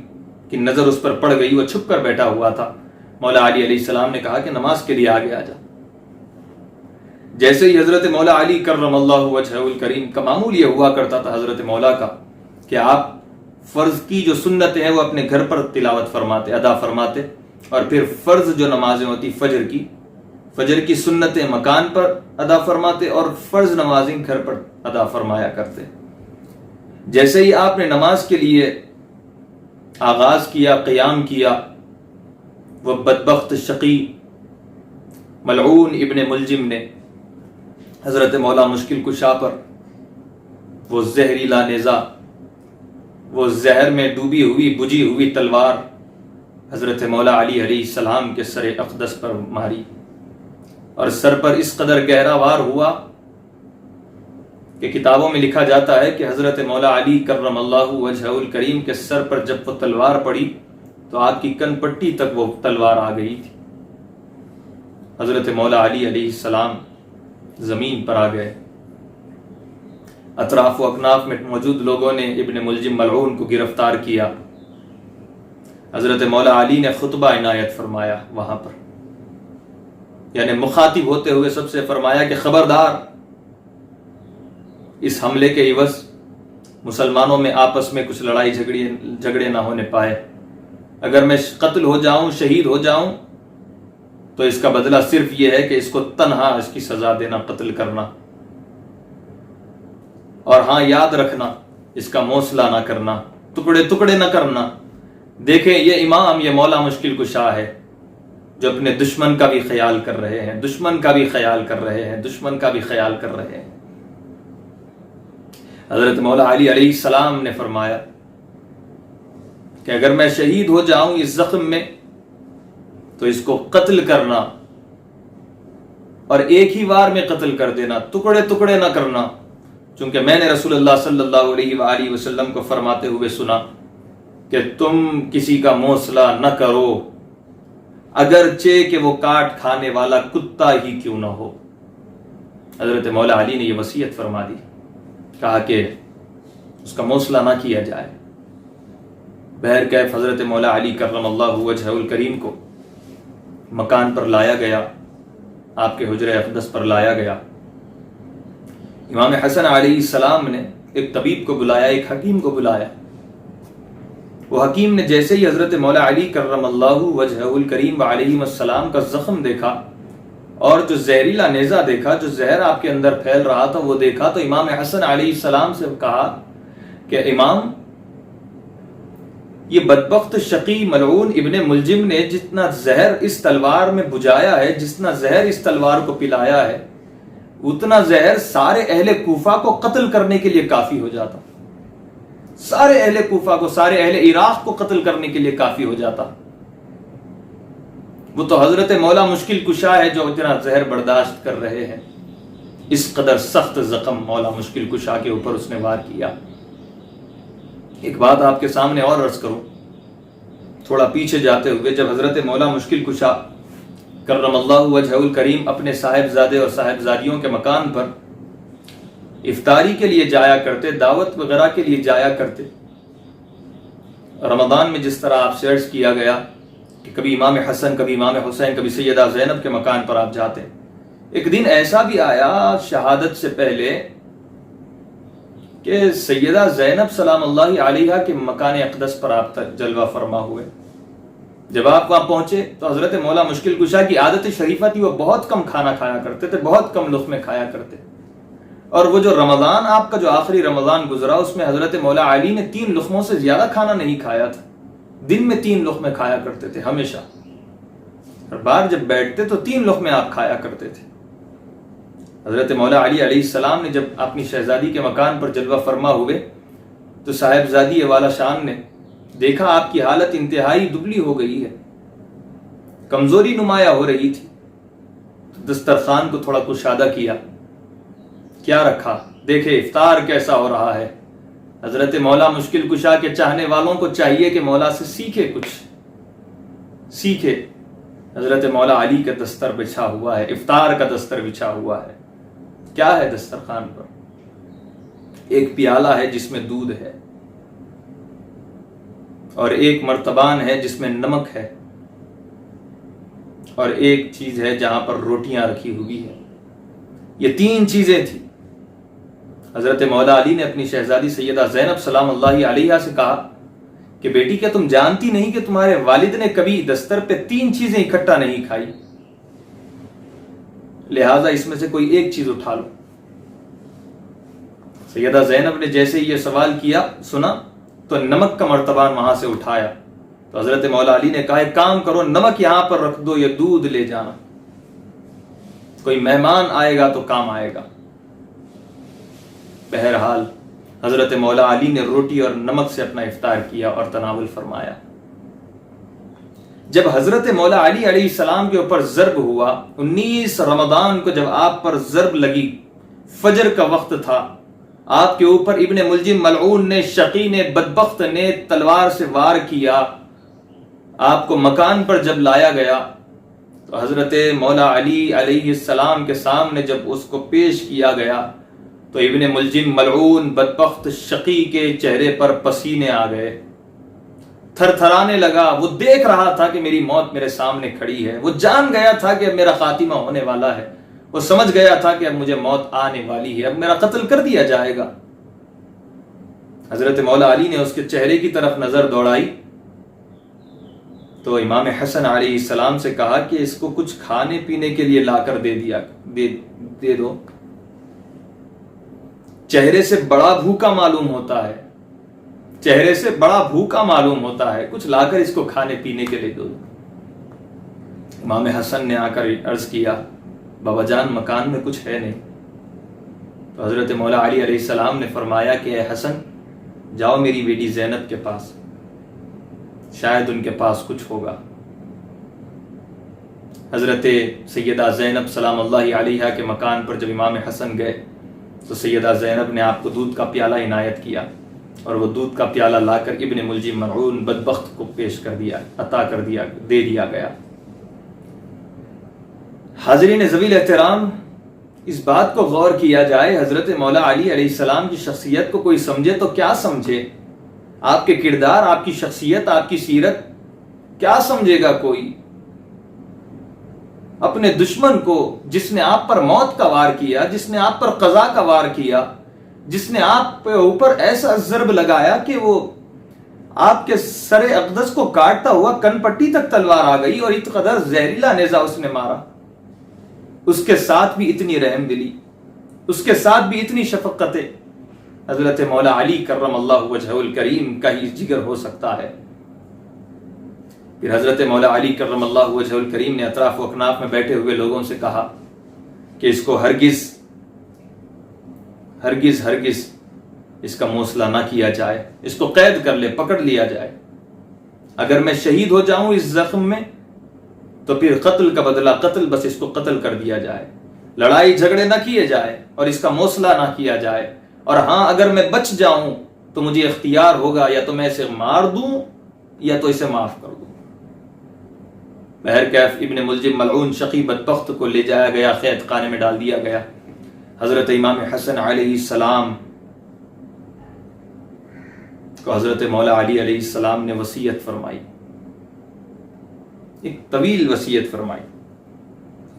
کی نظر اس پر پڑ گئی، وہ چھپ کر بیٹھا ہوا تھا۔ مولا علی علیہ السلام نے کہا کہ نماز کے لیے آگے آ جا۔ جیسے ہی حضرت مولا علی کرم اللہ وجہہ الکریم کا معمول یہ ہوا کرتا تھا حضرت مولا کا کہ آپ فرض کی جو سنتیں ہیں وہ اپنے گھر پر تلاوت فرماتے، ادا فرماتے، اور پھر فرض جو نمازیں ہوتی فجر کی سنتیں مکان پر ادا فرماتے اور فرض نمازیں گھر پر ادا فرمایا کرتے۔ جیسے ہی آپ نے نماز کے لیے آغاز کیا، قیام کیا، وہ بدبخت شقی ملعون ابن ملجم نے حضرت مولا مشکل کشا پر وہ زہریلا نیزہ، وہ زہر میں ڈوبی ہوئی بجھی ہوئی تلوار حضرت مولا علی علیہ السلام کے سر اقدس پر ماری، اور سر پر اس قدر گہرا وار ہوا کہ کتابوں میں لکھا جاتا ہے کہ حضرت مولا علی کرم اللہ وجہہ الکریم کے سر پر جب وہ تلوار پڑی تو آپ کی کن پٹی تک وہ تلوار آ گئی تھی. حضرت مولا علی علیہ السلام زمین پر آ گئے. اطراف و اکناف میں موجود لوگوں نے ابن ملجم ملعون کو گرفتار کیا. حضرت مولا علی نے خطبہ عنایت فرمایا وہاں پر، یعنی مخاطب ہوتے ہوئے سب سے فرمایا کہ خبردار، اس حملے کے عوض مسلمانوں میں آپس میں کچھ لڑائی جھگڑے نہ ہونے پائے. اگر میں قتل ہو جاؤں، شہید ہو جاؤں، تو اس کا بدلہ صرف یہ ہے کہ اس کو تنہا اس کی سزا دینا، قتل کرنا. اور ہاں یاد رکھنا، اس کا موصلہ نہ کرنا، ٹکڑے ٹکڑے نہ کرنا. دیکھیں یہ امام، یہ مولا مشکل کشا ہے جو اپنے دشمن کا بھی خیال کر رہے ہیں، دشمن کا بھی خیال کر رہے ہیں، دشمن کا بھی خیال کر رہے ہیں. حضرت مولا علی علیہ السلام نے فرمایا کہ اگر میں شہید ہو جاؤں اس زخم میں تو اس کو قتل کرنا، اور ایک ہی بار میں قتل کر دینا، ٹکڑے ٹکڑے نہ کرنا. چونکہ میں نے رسول اللہ صلی اللہ علیہ وآلہ وسلم کو فرماتے ہوئے سنا کہ تم کسی کا موصلہ نہ کرو اگرچہ کہ وہ کاٹ کھانے والا کتا ہی کیوں نہ ہو. حضرت مولا علی نے یہ وصیت فرما دی، کہا کہ اس کا موصلہ نہ کیا جائے. بہرکیف حضرت مولا علی کرم اللہ وجہہ الکریم کو مکان پر لایا گیا، آپ کے حجرہ اقدس پر لایا گیا. امام حسن علیہ السلام نے ایک طبیب کو بلایا، ایک حکیم کو بلایا. وہ حکیم نے جیسے ہی حضرت مولا علی کرم اللہ وجہہ الکریم علیہ السلام کا زخم دیکھا اور جو زہریلا نیزہ دیکھا، جو زہر آپ کے اندر پھیل رہا تھا وہ دیکھا، تو امام حسن علیہ السلام سے کہا کہ امام، یہ بدبخت شقی ملعون ابن ملجم نے جتنا زہر اس تلوار میں بجھایا ہے، جتنا زہر اس تلوار کو پلایا ہے، اتنا زہر سارے اہل کوفہ کو قتل کرنے کے لیے کافی ہو جاتا. سارے اہل کوفہ کو، سارے اہل عراق کو قتل کرنے کے لیے کافی ہو جاتا. وہ تو حضرت مولا مشکل کشا ہے جو اتنا زہر برداشت کر رہے ہیں. اس قدر سخت زخم مولا مشکل کشا کے اوپر اس نے وار کیا. ایک بات آپ کے سامنے اور عرض کروں، تھوڑا پیچھے جاتے ہوئے، جب حضرت مولا مشکل کشا کرم اللہ وجہہ الکریم اپنے صاحبزادے اور صاحبزادیوں کے مکان پر افطاری کے لیے جایا کرتے، دعوت وغیرہ کے لیے جایا کرتے، رمضان میں جس طرح آپ سے عرض کیا گیا کہ کبھی امام حسن، کبھی امام حسین، کبھی سیدہ زینب کے مکان پر آپ جاتے، ایک دن ایسا بھی آیا شہادت سے پہلے کہ سیدہ زینب سلام اللہ علیہا کے مکان اقدس پر آپ جلوہ فرما ہوئے. جب آپ وہاں پہنچے تو حضرت مولا مشکل کشا کی عادت شریفہ تھی، وہ بہت کم کھانا کھایا کرتے تھے، بہت کم لقمے کھایا کرتے. اور وہ جو رمضان آپ کا جو آخری رمضان گزرا، اس میں حضرت مولا علی نے 3 لقموں سے زیادہ کھانا نہیں کھایا تھا. دن میں 3 لقمے کھایا کرتے تھے ہمیشہ، اور بار جب بیٹھتے تو 3 لقمے آپ کھایا کرتے تھے. حضرت مولا علی علیہ السلام نے جب اپنی شہزادی کے مکان پر جلوہ فرما ہوئے تو صاحبزادی والا شان نے دیکھا آپ کی حالت انتہائی دبلی ہو گئی ہے، کمزوری نمایاں ہو رہی تھی. تو دسترخوان کو تھوڑا کشادہ کیا رکھا، دیکھے افطار کیسا ہو رہا ہے. حضرت مولا مشکل کشا کے چاہنے والوں کو چاہیے کہ مولا سے سیکھے، کچھ سیکھے. حضرت مولا علی کا دستر بچھا ہوا ہے، افطار کا دستر بچھا ہوا ہے. کیا ہے دسترخوان پر؟ ایک پیالہ ہے جس میں دودھ ہے، اور ایک مرتبان ہے جس میں نمک ہے، اور ایک چیز ہے جہاں پر روٹیاں رکھی ہوئی ہیں. یہ 3 چیزیں تھیں. حضرت مولا علی نے اپنی شہزادی سیدہ زینب سلام اللہ علیہا سے کہا کہ بیٹی کیا تم جانتی نہیں کہ تمہارے والد نے کبھی دستر پہ 3 چیزیں اکٹھا نہیں کھائی، لہٰذا اس میں سے کوئی ایک چیز اٹھا لو. سیدہ زینب نے جیسے ہی یہ سوال کیا سنا تو نمک کا مرتبان وہاں سے اٹھایا. تو حضرت مولا علی نے کہا ایک کام کرو، نمک یہاں پر رکھ دو، یہ دودھ لے جانا، کوئی مہمان آئے گا تو کام آئے گا. بہرحال حضرت مولا علی نے روٹی اور نمک سے اپنا افطار کیا اور تناول فرمایا. جب حضرت مولا علی علیہ السلام کے اوپر ضرب ہوا، 19 رمضان کو جب آپ پر ضرب لگی، فجر کا وقت تھا، آپ کے اوپر ابن ملجم ملعون نے، شقی نے، بدبخت نے تلوار سے وار کیا. آپ کو مکان پر جب لایا گیا تو حضرت مولا علی علیہ السلام کے سامنے جب اس کو پیش کیا گیا تو ابن ملجم ملعون بدبخت شقی کے چہرے پر پسینے آ گئے، تھر تھرانے لگا. وہ دیکھ رہا تھا کہ میری موت میرے سامنے کھڑی ہے، وہ جان گیا تھا کہ اب میرا خاتمہ ہونے والا ہے، وہ سمجھ گیا تھا کہ اب مجھے موت آنے والی ہے، اب میرا قتل کر دیا جائے گا. حضرت مولا علی نے اس کے چہرے کی طرف نظر دوڑائی تو امام حسن علیہ السلام سے کہا کہ اس کو کچھ کھانے پینے کے لیے لا کر دے دو. چہرے سے بڑا بھوکا معلوم ہوتا ہے، چہرے سے بڑا بھوکا معلوم ہوتا ہے، کچھ لا کر اس کو کھانے پینے کے لیے دو. امام حسن نے آ کر عرض کیا بابا جان مکان میں کچھ ہے نہیں. تو حضرت مولا علی علیہ السلام نے فرمایا کہ اے حسن جاؤ میری بیٹی زینب کے پاس، شاید ان کے پاس کچھ ہوگا. حضرت سیدہ زینب سلام اللہ علیہا کے مکان پر جب امام حسن گئے تو سیدہ زینب نے آپ کو دودھ کا پیالہ عنایت کیا اور وہ دودھ کا پیالہ لا کر ابن ملجم ملعون بدبخت کو پیش کر دیا، عطا کر دیا، دے دیا گیا. حاضرین ذویل احترام، اس بات کو غور کیا جائے، حضرت مولا علی علیہ السلام کی شخصیت کو کوئی سمجھے تو کیا سمجھے؟ آپ کے کردار، آپ کی شخصیت، آپ کی سیرت کیا سمجھے گا کوئی؟ اپنے دشمن کو، جس نے آپ پر موت کا وار کیا، جس نے آپ پر قضا کا وار کیا، جس نے آپ کے اوپر ایسا ضرب لگایا کہ وہ آپ کے سر اقدس کو کاٹتا ہوا کن پٹی تک تلوار آ گئی اور اس قدر زہریلا نیزہ اس نے مارا، اس کے ساتھ بھی اتنی رحم دلی، اس کے ساتھ بھی اتنی شفقت، حضرت مولا علی کرم اللہ وجہہ الکریم کا ہی جگر ہو سکتا ہے. پھر حضرت مولا علی کرم اللہ وجہہ الکریم نے اطراف و اکناف میں بیٹھے ہوئے لوگوں سے کہا کہ اس کو ہرگز ہرگز ہرگز اس کا موصلہ نہ کیا جائے، اس کو قید کر لے، پکڑ لیا جائے. اگر میں شہید ہو جاؤں اس زخم میں تو پھر قتل کا بدلہ قتل، بس اس کو قتل کر دیا جائے، لڑائی جھگڑے نہ کیے جائے اور اس کا موصلہ نہ کیا جائے. اور ہاں اگر میں بچ جاؤں تو مجھے اختیار ہوگا یا تو میں اسے مار دوں یا تو اسے معاف کر دوں. بہرکیف ابن ملجم ملعون شقی بدبخت کو لے جایا گیا، قید خانے میں ڈال دیا گیا. حضرت امام حسن علیہ السلام کو حضرت مولا علی علیہ السلام نے وصیت فرمائی، ایک طویل وصیت فرمائی.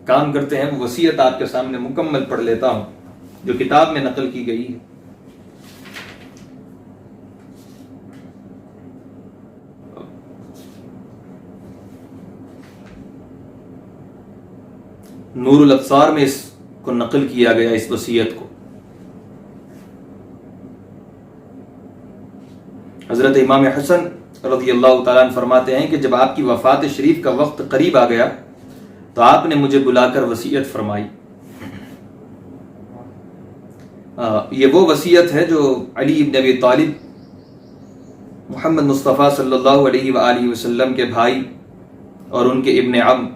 کام کرتے ہیں وہ وصیت آپ کے سامنے مکمل پڑھ لیتا ہوں جو کتاب میں نقل کی گئی ہے. نور الابصار میں اس کو نقل کیا گیا، اس وصیت کو. حضرت امام حسن رضی اللہ تعالیٰ عنہ فرماتے ہیں کہ جب آپ کی وفات شریف کا وقت قریب آ گیا تو آپ نے مجھے بلا کر وصیت فرمائی. یہ وہ وصیت ہے جو علی بن ابی طالب محمد مصطفیٰ صلی اللہ علیہ وآلہ وسلم کے بھائی اور ان کے ابن عم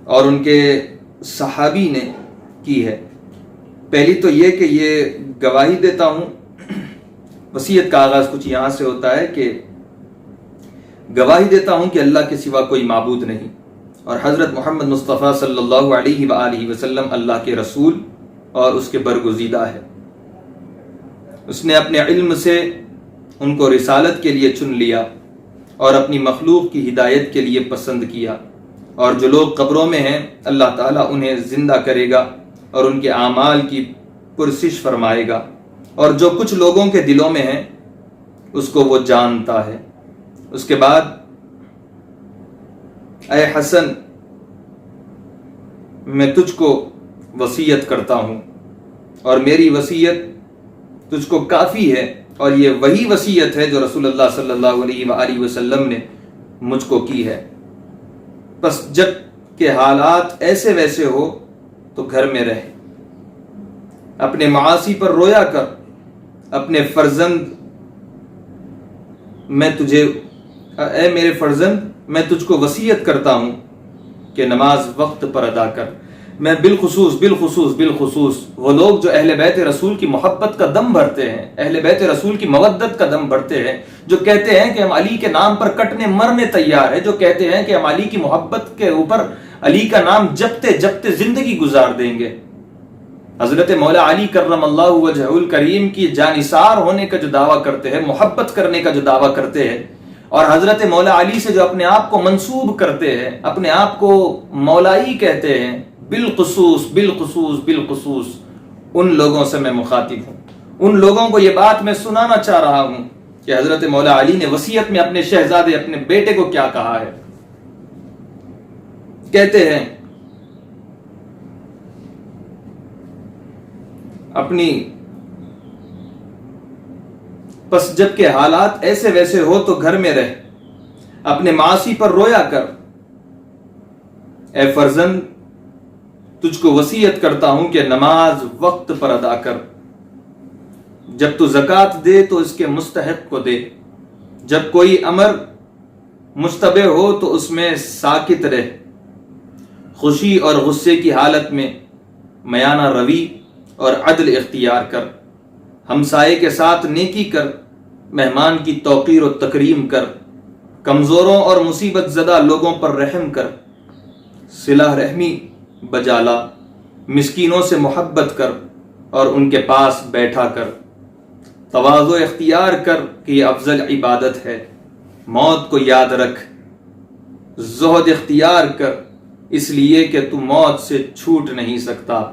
اور ان کے صحابی نے کی ہے. پہلی تو یہ کہ یہ گواہی دیتا ہوں، وصیت کا آغاز کچھ یہاں سے ہوتا ہے کہ گواہی دیتا ہوں کہ اللہ کے سوا کوئی معبود نہیں اور حضرت محمد مصطفیٰ صلی اللہ علیہ وآلہ وسلم اللہ کے رسول اور اس کے برگزیدہ ہے. اس نے اپنے علم سے ان کو رسالت کے لیے چن لیا اور اپنی مخلوق کی ہدایت کے لیے پسند کیا. اور جو لوگ قبروں میں ہیں اللہ تعالیٰ انہیں زندہ کرے گا اور ان کے اعمال کی پرسش فرمائے گا، اور جو کچھ لوگوں کے دلوں میں ہے اس کو وہ جانتا ہے. اس کے بعد اے حسن میں تجھ کو وصیت کرتا ہوں اور میری وصیت تجھ کو کافی ہے، اور یہ وہی وصیت ہے جو رسول اللہ صلی اللہ علیہ وآلہ وسلم نے مجھ کو کی ہے. بس جب کہ حالات ایسے ویسے ہو تو گھر میں رہ، اپنے معاصی پر رویا کر. اپنے فرزند اے میرے فرزند میں تجھ کو وصیت کرتا ہوں کہ نماز وقت پر ادا کر، میں بالخصوص وہ لوگ جو اہل بیت رسول کی محبت کا دم بھرتے ہیں، اہل بیت رسول کی مودت کا دم بھرتے ہیں، جو کہتے ہیں کہ ہم علی کے نام پر کٹنے مرنے تیار ہیں، جو کہتے ہیں کہ ہم علی کی محبت کے اوپر علی کا نام جپتے جپتے زندگی گزار دیں گے، حضرت مولا علی کرم اللہ وجہہ الکریم کی جانثار ہونے کا جو دعویٰ کرتے ہیں، محبت کرنے کا جو دعویٰ کرتے ہیں، اور حضرت مولا علی سے جو اپنے آپ کو منسوب کرتے ہیں، اپنے آپ کو مولائی کہتے ہیں، بالخصوص ان لوگوں سے میں مخاطب ہوں۔ ان لوگوں کو یہ بات میں سنانا چاہ رہا ہوں کہ حضرت مولا علی نے وصیت میں اپنے شہزادے اپنے بیٹے کو کیا کہا ہے۔ کہتے ہیں اپنی پس جب کہ حالات ایسے ویسے ہو تو گھر میں رہ، اپنے معاصی پر رویا کر، اے فرزند تجھ کو وصیت کرتا ہوں کہ نماز وقت پر ادا کر، جب تو زکوٰۃ دے تو اس کے مستحق کو دے، جب کوئی امر مشتبہ ہو تو اس میں ساکت رہ، خوشی اور غصے کی حالت میں میانہ روی اور عدل اختیار کر، ہمسائے کے ساتھ نیکی کر، مہمان کی توقیر و تکریم کر، کمزوروں اور مصیبت زدہ لوگوں پر رحم کر، صلہ رحمی بجا لا، مسکینوں سے محبت کر اور ان کے پاس بیٹھا کر، تواضع اختیار کر کہ یہ افضل عبادت ہے، موت کو یاد رکھ، زہد اختیار کر اس لیے کہ تو موت سے چھوٹ نہیں سکتا،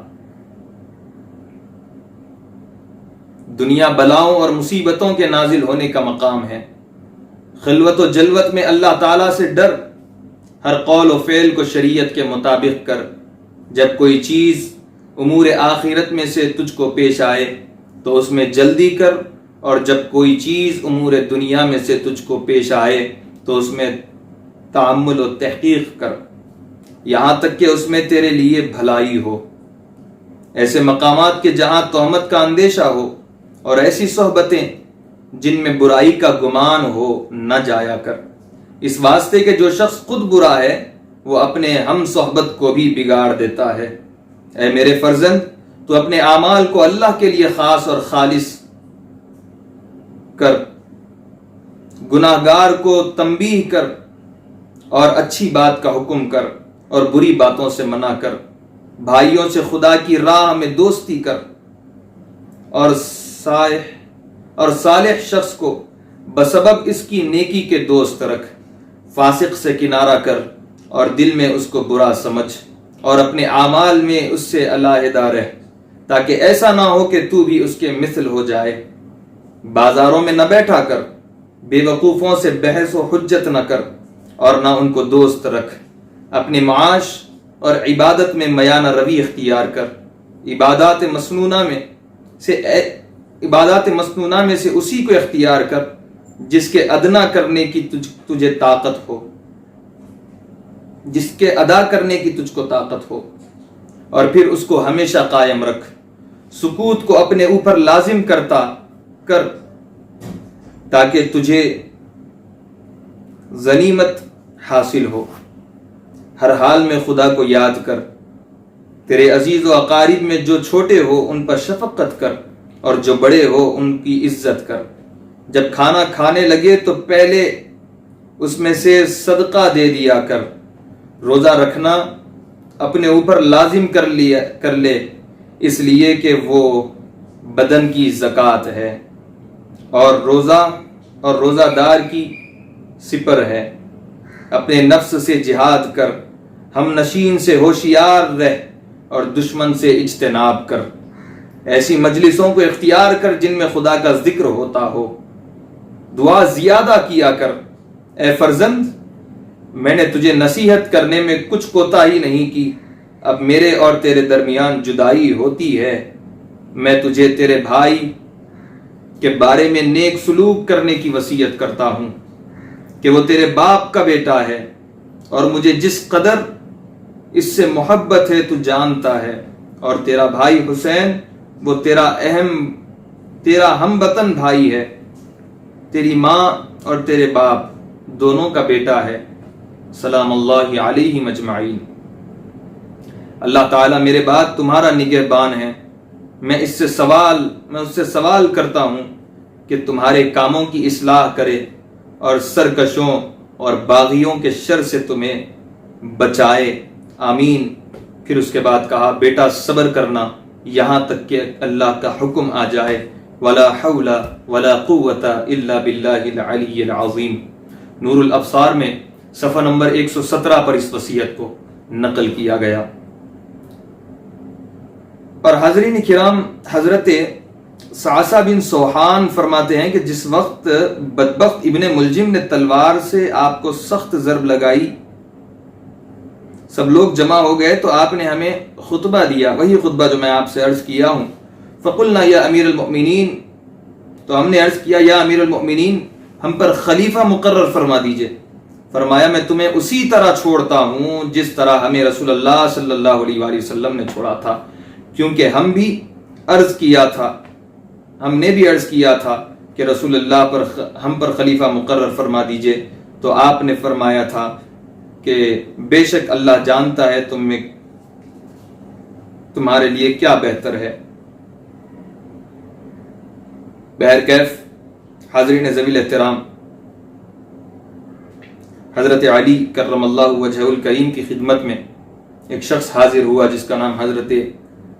دنیا بلاؤں اور مصیبتوں کے نازل ہونے کا مقام ہے، خلوت و جلوت میں اللہ تعالیٰ سے ڈر، ہر قول و فعل کو شریعت کے مطابق کر، جب کوئی چیز امور آخرت میں سے تجھ کو پیش آئے تو اس میں جلدی کر، اور جب کوئی چیز امور دنیا میں سے تجھ کو پیش آئے تو اس میں تأمل و تحقیق کر، یہاں تک کہ اس میں تیرے لیے بھلائی ہو۔ ایسے مقامات کے جہاں تہمت کا اندیشہ ہو اور ایسی صحبتیں جن میں برائی کا گمان ہو نہ جایا کر، اس واسطے کہ جو شخص خود برا ہے وہ اپنے ہم صحبت کو بھی بگاڑ دیتا ہے۔ اے میرے فرزند تو اپنے اعمال کو اللہ کے لیے خاص اور خالص کر، گناہگار کو تنبیہ کر اور اچھی بات کا حکم کر اور بری باتوں سے منع کر، بھائیوں سے خدا کی راہ میں دوستی کر، اور صالح شخص کو بسبب اس کی نیکی کے دوست رکھ، فاسق سے کنارہ کر اور دل میں اس کو برا سمجھ، اور اپنے اعمال میں اس سے علیحدہ رہ، تاکہ ایسا نہ ہو کہ تو بھی اس کے مثل ہو جائے۔ بازاروں میں نہ بیٹھا کر، بے وقوفوں سے بحث و حجت نہ کر اور نہ ان کو دوست رکھ، اپنے معاش اور عبادت میں میانہ روی اختیار کر، عبادات مسنونہ میں سے اسی کو اختیار کر جس کے ادنا کرنے کی تجھے طاقت ہو، جس کے ادا کرنے کی تجھ کو طاقت ہو، اور پھر اس کو ہمیشہ قائم رکھ، سکوت کو اپنے اوپر لازم کرتا کر تاکہ تجھے غنیمت حاصل ہو۔ ہر حال میں خدا کو یاد کر، تیرے عزیز و اقارب میں جو چھوٹے ہو ان پر شفقت کر اور جو بڑے ہو ان کی عزت کر، جب کھانا کھانے لگے تو پہلے اس میں سے صدقہ دے دیا کر، روزہ رکھنا اپنے اوپر لازم کر لے اس لیے کہ وہ بدن کی زکوٰۃ ہے اور روزہ دار کی سپر ہے۔ اپنے نفس سے جہاد کر، ہم نشین سے ہوشیار رہ اور دشمن سے اجتناب کر، ایسی مجلسوں کو اختیار کر جن میں خدا کا ذکر ہوتا ہو، دعا زیادہ کیا کر۔ اے فرزند میں نے تجھے نصیحت کرنے میں کچھ کوتاہی نہیں کی، اب میرے اور تیرے درمیان جدائی ہوتی ہے، میں تجھے تیرے بھائی کے بارے میں نیک سلوک کرنے کی وصیت کرتا ہوں کہ وہ تیرے باپ کا بیٹا ہے، اور مجھے جس قدر اس سے محبت ہے تو جانتا ہے، اور تیرا بھائی حسین وہ تیرا ہم وطن بھائی ہے، تیری ماں اور تیرے باپ دونوں کا بیٹا ہے، سلام اللہ علیہم اجمعین۔ اللہ تعالیٰ میرے بعد تمہارا نگہبان ہے، میں اس سے سوال کرتا ہوں کہ تمہارے کاموں کی اصلاح کرے اور سرکشوں اور باغیوں کے شر سے تمہیں بچائے، آمین۔ پھر اس کے بعد کہا بیٹا صبر کرنا یہاں تک کہ اللہ کا حکم آ جائے، ولا حول ولا قوت الا باللہ العلی العظیم۔ نور الابصار میں صفحہ نمبر 117 پر اس وصیت کو نقل کیا گیا۔ اور حاضرین کرام، حضرت صعصع بن سوحان فرماتے ہیں کہ جس وقت بدبخت ابن ملجم نے تلوار سے آپ کو سخت ضرب لگائی، سب لوگ جمع ہو گئے تو آپ نے ہمیں خطبہ دیا، وہی خطبہ جو میں آپ سے عرض کیا ہوں۔ فقلنا یا امیر المؤمنین، تو ہم نے عرض کیا یا امیر المؤمنین ہم پر خلیفہ مقرر فرما دیجئے۔ فرمایا میں تمہیں اسی طرح چھوڑتا ہوں جس طرح ہمیں رسول اللہ صلی اللہ علیہ وآلہ وسلم نے چھوڑا تھا، کیونکہ ہم نے بھی عرض کیا تھا کہ رسول اللہ ہم پر خلیفہ مقرر فرما دیجئے، تو آپ نے فرمایا تھا کہ بے شک اللہ جانتا ہے تمہارے لیے کیا بہتر ہے۔ بہرکیف حاضرین ذوی الاحترام، حضرت علی کرم اللہ وجہہ الکریم کی خدمت میں ایک شخص حاضر ہوا جس کا نام حضرت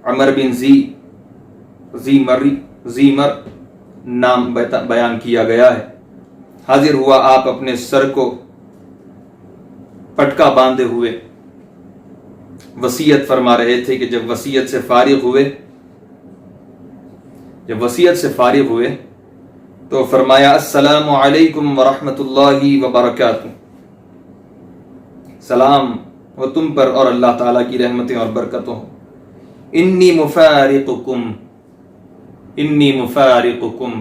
عمر بن زیمر نام بیان کیا گیا ہے۔ حاضر ہوا، آپ اپنے سر کو پٹکا باندھے ہوئے وصیت فرما رہے تھے کہ جب وصیت سے فارغ ہوئے تو فرمایا السلام علیکم ورحمۃ اللہ وبرکاتہ، سلام ہو تم پر اور اللہ تعالیٰ کی رحمتیں اور برکتوں ہو۔ انی مفارقکم،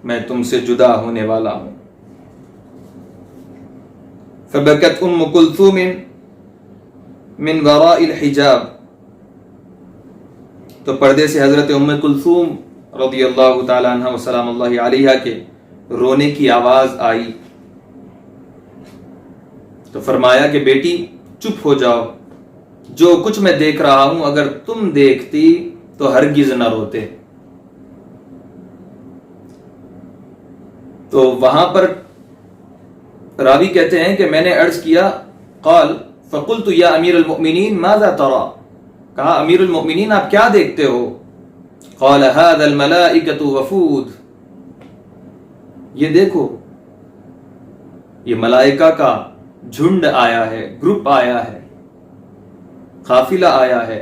میں تم سے جدا ہونے والا ہوں۔ فبکت ام کلثوم من وراء الحجاب، تو پردے سے حضرت ام کلثوم رضی اللہ تعالی عنہ وسلام اللہ علیہا کے رونے کی آواز آئی، تو فرمایا کہ بیٹی چپ ہو جاؤ، جو کچھ میں دیکھ رہا ہوں اگر تم دیکھتی تو ہرگز نہ روتے۔ تو وہاں پر راوی کہتے ہیں کہ میں نے عرض کیا قال فقلت یا امیر المؤمنین ماذا ترى، کہا امیر المؤمنین آپ کیا دیکھتے ہو؟ قال هذا الملائکۃ وفود، یہ دیکھو یہ ملائکہ کا جھنڈ آیا ہے، گروپ آیا ہے، قافلہ آیا ہے،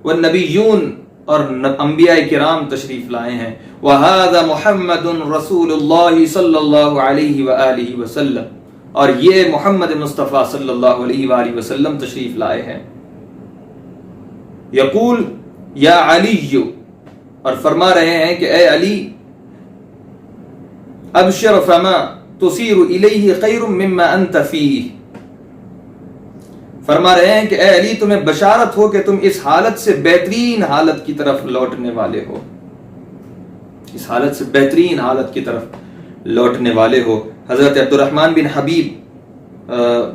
والنبیون اور انبیاء کرام تشریف لائے ہیں، وَهَذَا مُحَمَّدٌ رسول اللہ صلی اللہ علیہ وآلہ وسلم، اور یہ محمد مصطفیٰ صلی اللہ علیہ وآلہ وسلم تشریف لائے ہیں۔ یقول یا علی، اور فرما رہے ہیں کہ اے علی ابشر فما تصیر الیہ خیر مما انت فیہ، فرما رہے ہیں کہ اے علی تمہیں بشارت ہو کہ تم اس حالت سے بہترین حالت کی طرف لوٹنے والے ہو، اس حالت سے بہترین حالت کی طرف لوٹنے والے ہو۔ حضرت عبد الرحمن بن حبیب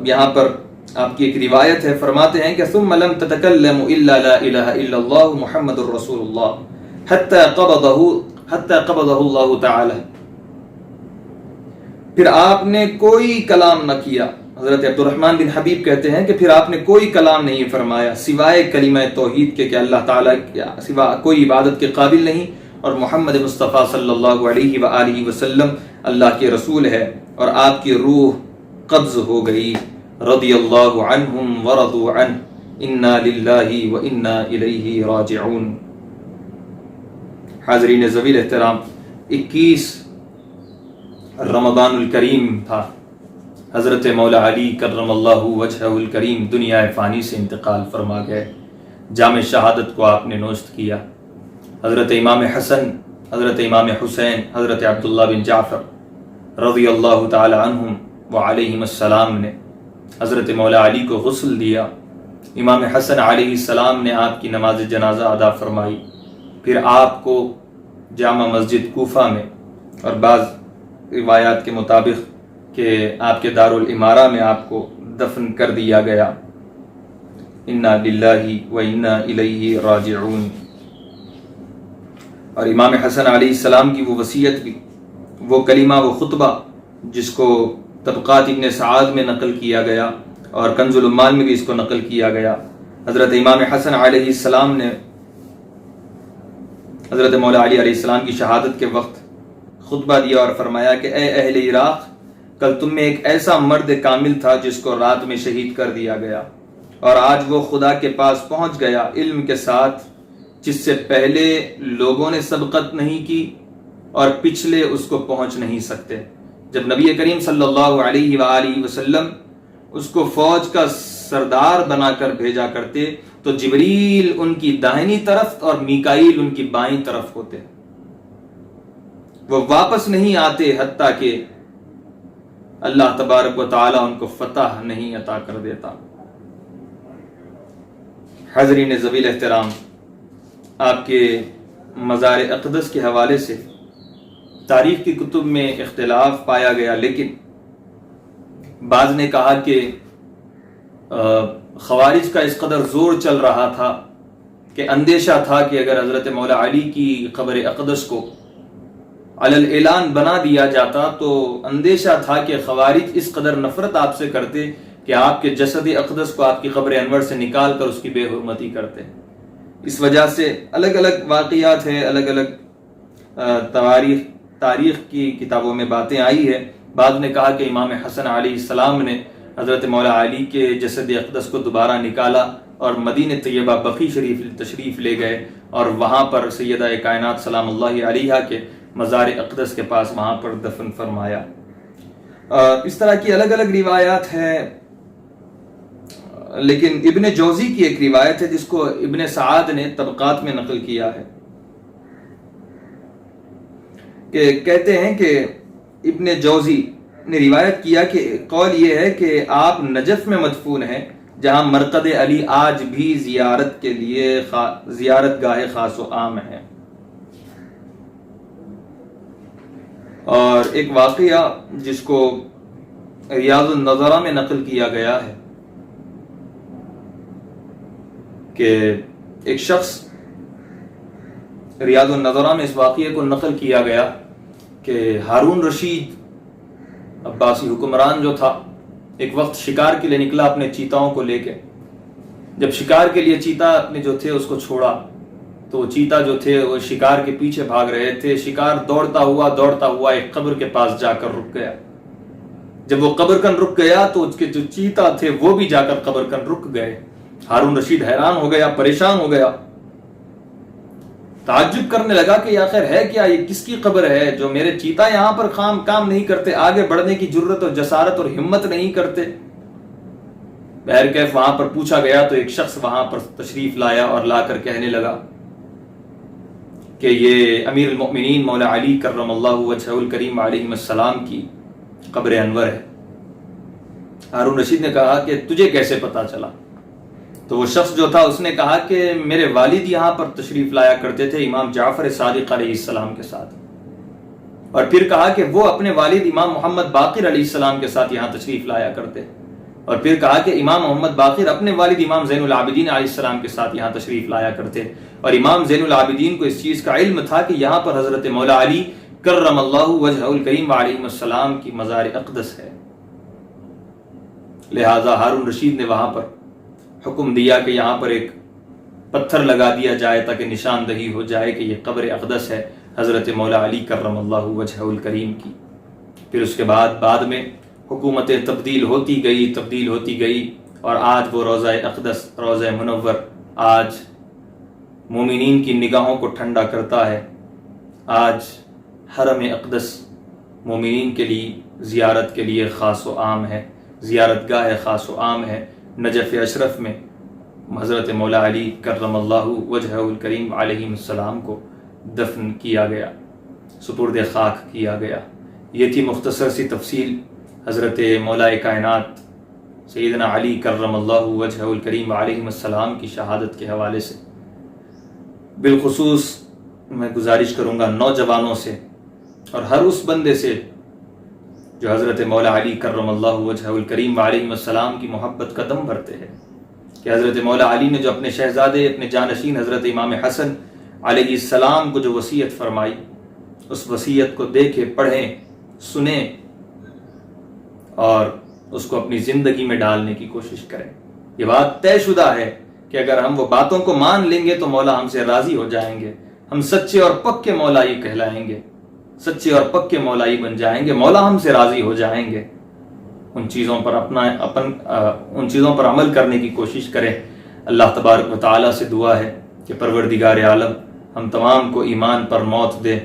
یہاں پر آپ کی ایک روایت ہے، فرماتے ہیں کہ ثم لم تتکلم الا لا الہ الا اللہ محمد رسول اللہ حتی قبضہ اللہ تعالی، پھر آپ نے کوئی کلام نہ کیا۔ حضرت عبد الرحمن بن حبیب کہتے ہیں کہ پھر آپ نے کوئی کلام نہیں فرمایا سوائے کلمہ توحید کے کہ اللہ تعالیٰ کے سوا کوئی عبادت کے قابل نہیں اور محمد مصطفیٰ صلی اللہ علیہ وآلہ وسلم اللہ کے رسول ہے، اور آپ کی روح قبض ہو گئی۔ رضی اللہ عنہم ورضوا عنہ، انا للہ وانا الیہ راجعون۔ حاضرین ذوی الاحترام، 21 رمضان الکریم تھا، حضرت مولا علی کرم اللہ وجہہ الکریم دنیا فانی سے انتقال فرما گئے، جام شہادت کو آپ نے نوشت کیا۔ حضرت امام حسن، حضرت امام حسین، حضرت عبداللہ بن جعفر رضی اللہ تعالی عنہم وعلیہم السلام نے حضرت مولا علی کو غسل دیا۔ امام حسن علیہ السلام نے آپ کی نماز جنازہ ادا فرمائی، پھر آپ کو جامع مسجد کوفہ میں اور بعض روایات کے مطابق کہ آپ کے دارالامارہ میں آپ کو دفن کر دیا گیا۔ انا للہ و انا الیہ راجعون۔ اور امام حسن علیہ السلام کی وہ وصیت بھی، وہ کلمہ، وہ خطبہ جس کو طبقات ابن سعاد میں نقل کیا گیا اور کنز العمال میں بھی اس کو نقل کیا گیا۔ حضرت امام حسن علیہ السلام نے حضرت مولا علی علیہ السلام کی شہادت کے وقت خطبہ دیا اور فرمایا کہ اے اہل عراق، کل تم میں ایک ایسا مرد کامل تھا جس کو رات میں شہید کر دیا گیا، اور آج وہ خدا کے پاس پہنچ گیا علم کے ساتھ، جس سے پہلے لوگوں نے سبقت نہیں کی اور پچھلے اس کو پہنچ نہیں سکتے۔ جب نبی کریم صلی اللہ علیہ وآلہ وسلم اس کو فوج کا سردار بنا کر بھیجا کرتے تو جبریل ان کی داہنی طرف اور میکائیل ان کی بائیں طرف ہوتے، وہ واپس نہیں آتے حتیٰ کہ اللہ تبارک و تعالی ان کو فتح نہیں عطا کر دیتا۔ حاضرین ذویل احترام، آپ کے مزار اقدس کے حوالے سے تاریخ کی کتب میں اختلاف پایا گیا، لیکن بعض نے کہا کہ خوارج کا اس قدر زور چل رہا تھا کہ اندیشہ تھا کہ اگر حضرت مولا علی کی قبر اقدس کو علی الاعلان بنا دیا جاتا تو اندیشہ تھا کہ خوارج اس قدر نفرت آپ سے کرتے کہ آپ کے جسد اقدس کو آپ کی قبر انور سے نکال کر اس کی بے حرمتی کرتے۔ اس وجہ سے الگ الگ واقعات ہیں، الگ الگ تاریخ کی کتابوں میں باتیں آئی ہے۔ بعض نے کہا کہ امام حسن علیہ السلام نے حضرت مولا علی کے جسد اقدس کو دوبارہ نکالا اور مدینہ طیبہ بقیع شریف تشریف لے گئے اور وہاں پر سیدہ کائنات سلام اللہ علیہا کے مزار اقدس کے پاس وہاں پر دفن فرمایا۔ اس طرح کی الگ الگ روایات ہیں، لیکن ابن جوزی کی ایک روایت ہے جس کو ابن سعاد نے طبقات میں نقل کیا ہے کہ کہتے ہیں کہ ابن جوزی نے روایت کیا کہ قول یہ ہے کہ آپ نجف میں مدفون ہیں، جہاں مرقد علی آج بھی زیارت کے لیے زیارت گاہ خاص و عام ہے۔ اور ایک واقعہ جس کو ریاض النظرہ میں نقل کیا گیا ہے کہ ایک شخص، ریاض النظرہ میں اس واقعے کو نقل کیا گیا کہ ہارون رشید عباسی حکمران جو تھا ایک وقت شکار کے لیے نکلا اپنے چیتاؤں کو لے کے۔ جب شکار کے لیے چیتا اپنے جو تھے اس کو چھوڑا تو وہ چیتا جو تھے وہ شکار کے پیچھے بھاگ رہے تھے۔ شکار دوڑتا ہوا ایک قبر کے پاس جا کر رک گیا۔ جب وہ قبر کن رک گیا تو اس کے جو چیتا تھے وہ بھی جا کر قبر کن رک گئے۔ ہارون رشید حیران ہو گیا، پریشان ہو گیا، تعجب کرنے لگا کہ آخر ہے کیا، یہ کس کی قبر ہے جو میرے چیتا یہاں پر کام نہیں کرتے، آگے بڑھنے کی جرت اور جسارت اور ہمت نہیں کرتے۔ بہرکیف وہاں پر پوچھا گیا تو ایک شخص وہاں پر تشریف لایا اور لا کر کہنے لگا کہ یہ امیر المؤمنین مولا علی کرم اللہ وجہہ الکریم علیہ السلام کی قبر انور ہے۔ ہارون رشید نے کہا کہ تجھے کیسے پتا چلا؟ تو وہ شخص جو تھا اس نے کہا کہ میرے والد یہاں پر تشریف لایا کرتے تھے امام جعفر صادق علیہ السلام کے ساتھ، اور پھر کہا کہ وہ اپنے والد امام محمد باقر علیہ السلام کے ساتھ یہاں تشریف لایا کرتے، اور پھر کہا کہ امام محمد باقر اپنے والد امام زین العابدین علیہ السلام کے ساتھ یہاں تشریف لایا کرتے، اور امام زین العابدین کو اس چیز کا علم تھا کہ یہاں پر حضرت مولا علی کرم اللہ وجہہ الکریم علیہ السلام کی مزار اقدس ہے۔ لہذا ہارون رشید نے وہاں پر حکم دیا کہ یہاں پر ایک پتھر لگا دیا جائے تاکہ نشاندہی ہو جائے کہ یہ قبر اقدس ہے حضرت مولا علی کرم اللہ وجہہ الکریم کی۔ پھر اس کے بعد میں حکومتیں تبدیل ہوتی گئی اور آج وہ روضہ اقدس، روضہ منور آج مومنین کی نگاہوں کو ٹھنڈا کرتا ہے۔ آج حرم اقدس مومنین کے لیے زیارت کے لیے خاص و عام ہے، زیارت گاہ خاص و عام ہے۔ نجف اشرف میں حضرت مولا علی کرم اللہ وجہہ الکریم علیہ السلام کو دفن کیا گیا، سپرد خاک کیا گیا۔ یہ تھی مختصر سی تفصیل حضرت مولا کائنات سیدنا علی کرم اللہ وجہہ الکریم علیہ السلام کی شہادت کے حوالے سے۔ بالخصوص میں گزارش کروں گا نوجوانوں سے اور ہر اس بندے سے جو حضرت مولا علی کرم اللہ وجہہ الکریم علیہ السلام کی محبت کا دم بھرتے ہیں کہ حضرت مولا علی نے جو اپنے شہزادے اپنے جانشین حضرت امام حسن علیہ السلام کو جو وصیت فرمائی، اس وصیت کو دیکھیں، پڑھیں، سنیں اور اس کو اپنی زندگی میں ڈالنے کی کوشش کریں۔ یہ بات طے شدہ ہے کہ اگر ہم وہ باتوں کو مان لیں گے تو مولا ہم سے راضی ہو جائیں گے، ہم سچے اور پکے مولائی کہلائیں گے، سچے اور پکے مولائی بن جائیں گے، مولا ہم سے راضی ہو جائیں گے۔ ان چیزوں پر عمل کرنے کی کوشش کریں۔ اللہ تبارک و تعالیٰ سے دعا ہے کہ پروردگار عالم ہم تمام کو ایمان پر موت دے،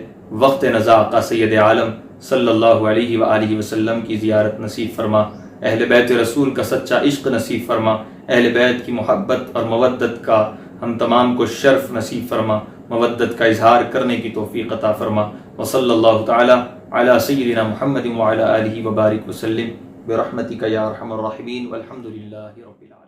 وقت نزا آقا سید عالم صلی اللہ علیہ وآلہ وسلم کی زیارت نصیب فرما، اہل بیت رسول کا سچا عشق نصیب فرما، اہل بیت کی محبت اور مودت کا ہم تمام کو شرف نصیب فرما، مودت کا اظہار کرنے کی توفیق عطا فرما۔ وصلی اللہ تعالی علی سیدنا محمد وعلی آلہ وبارک وسلم برحمتک یا ارحم الراحمین والحمد للہ رب العالمین۔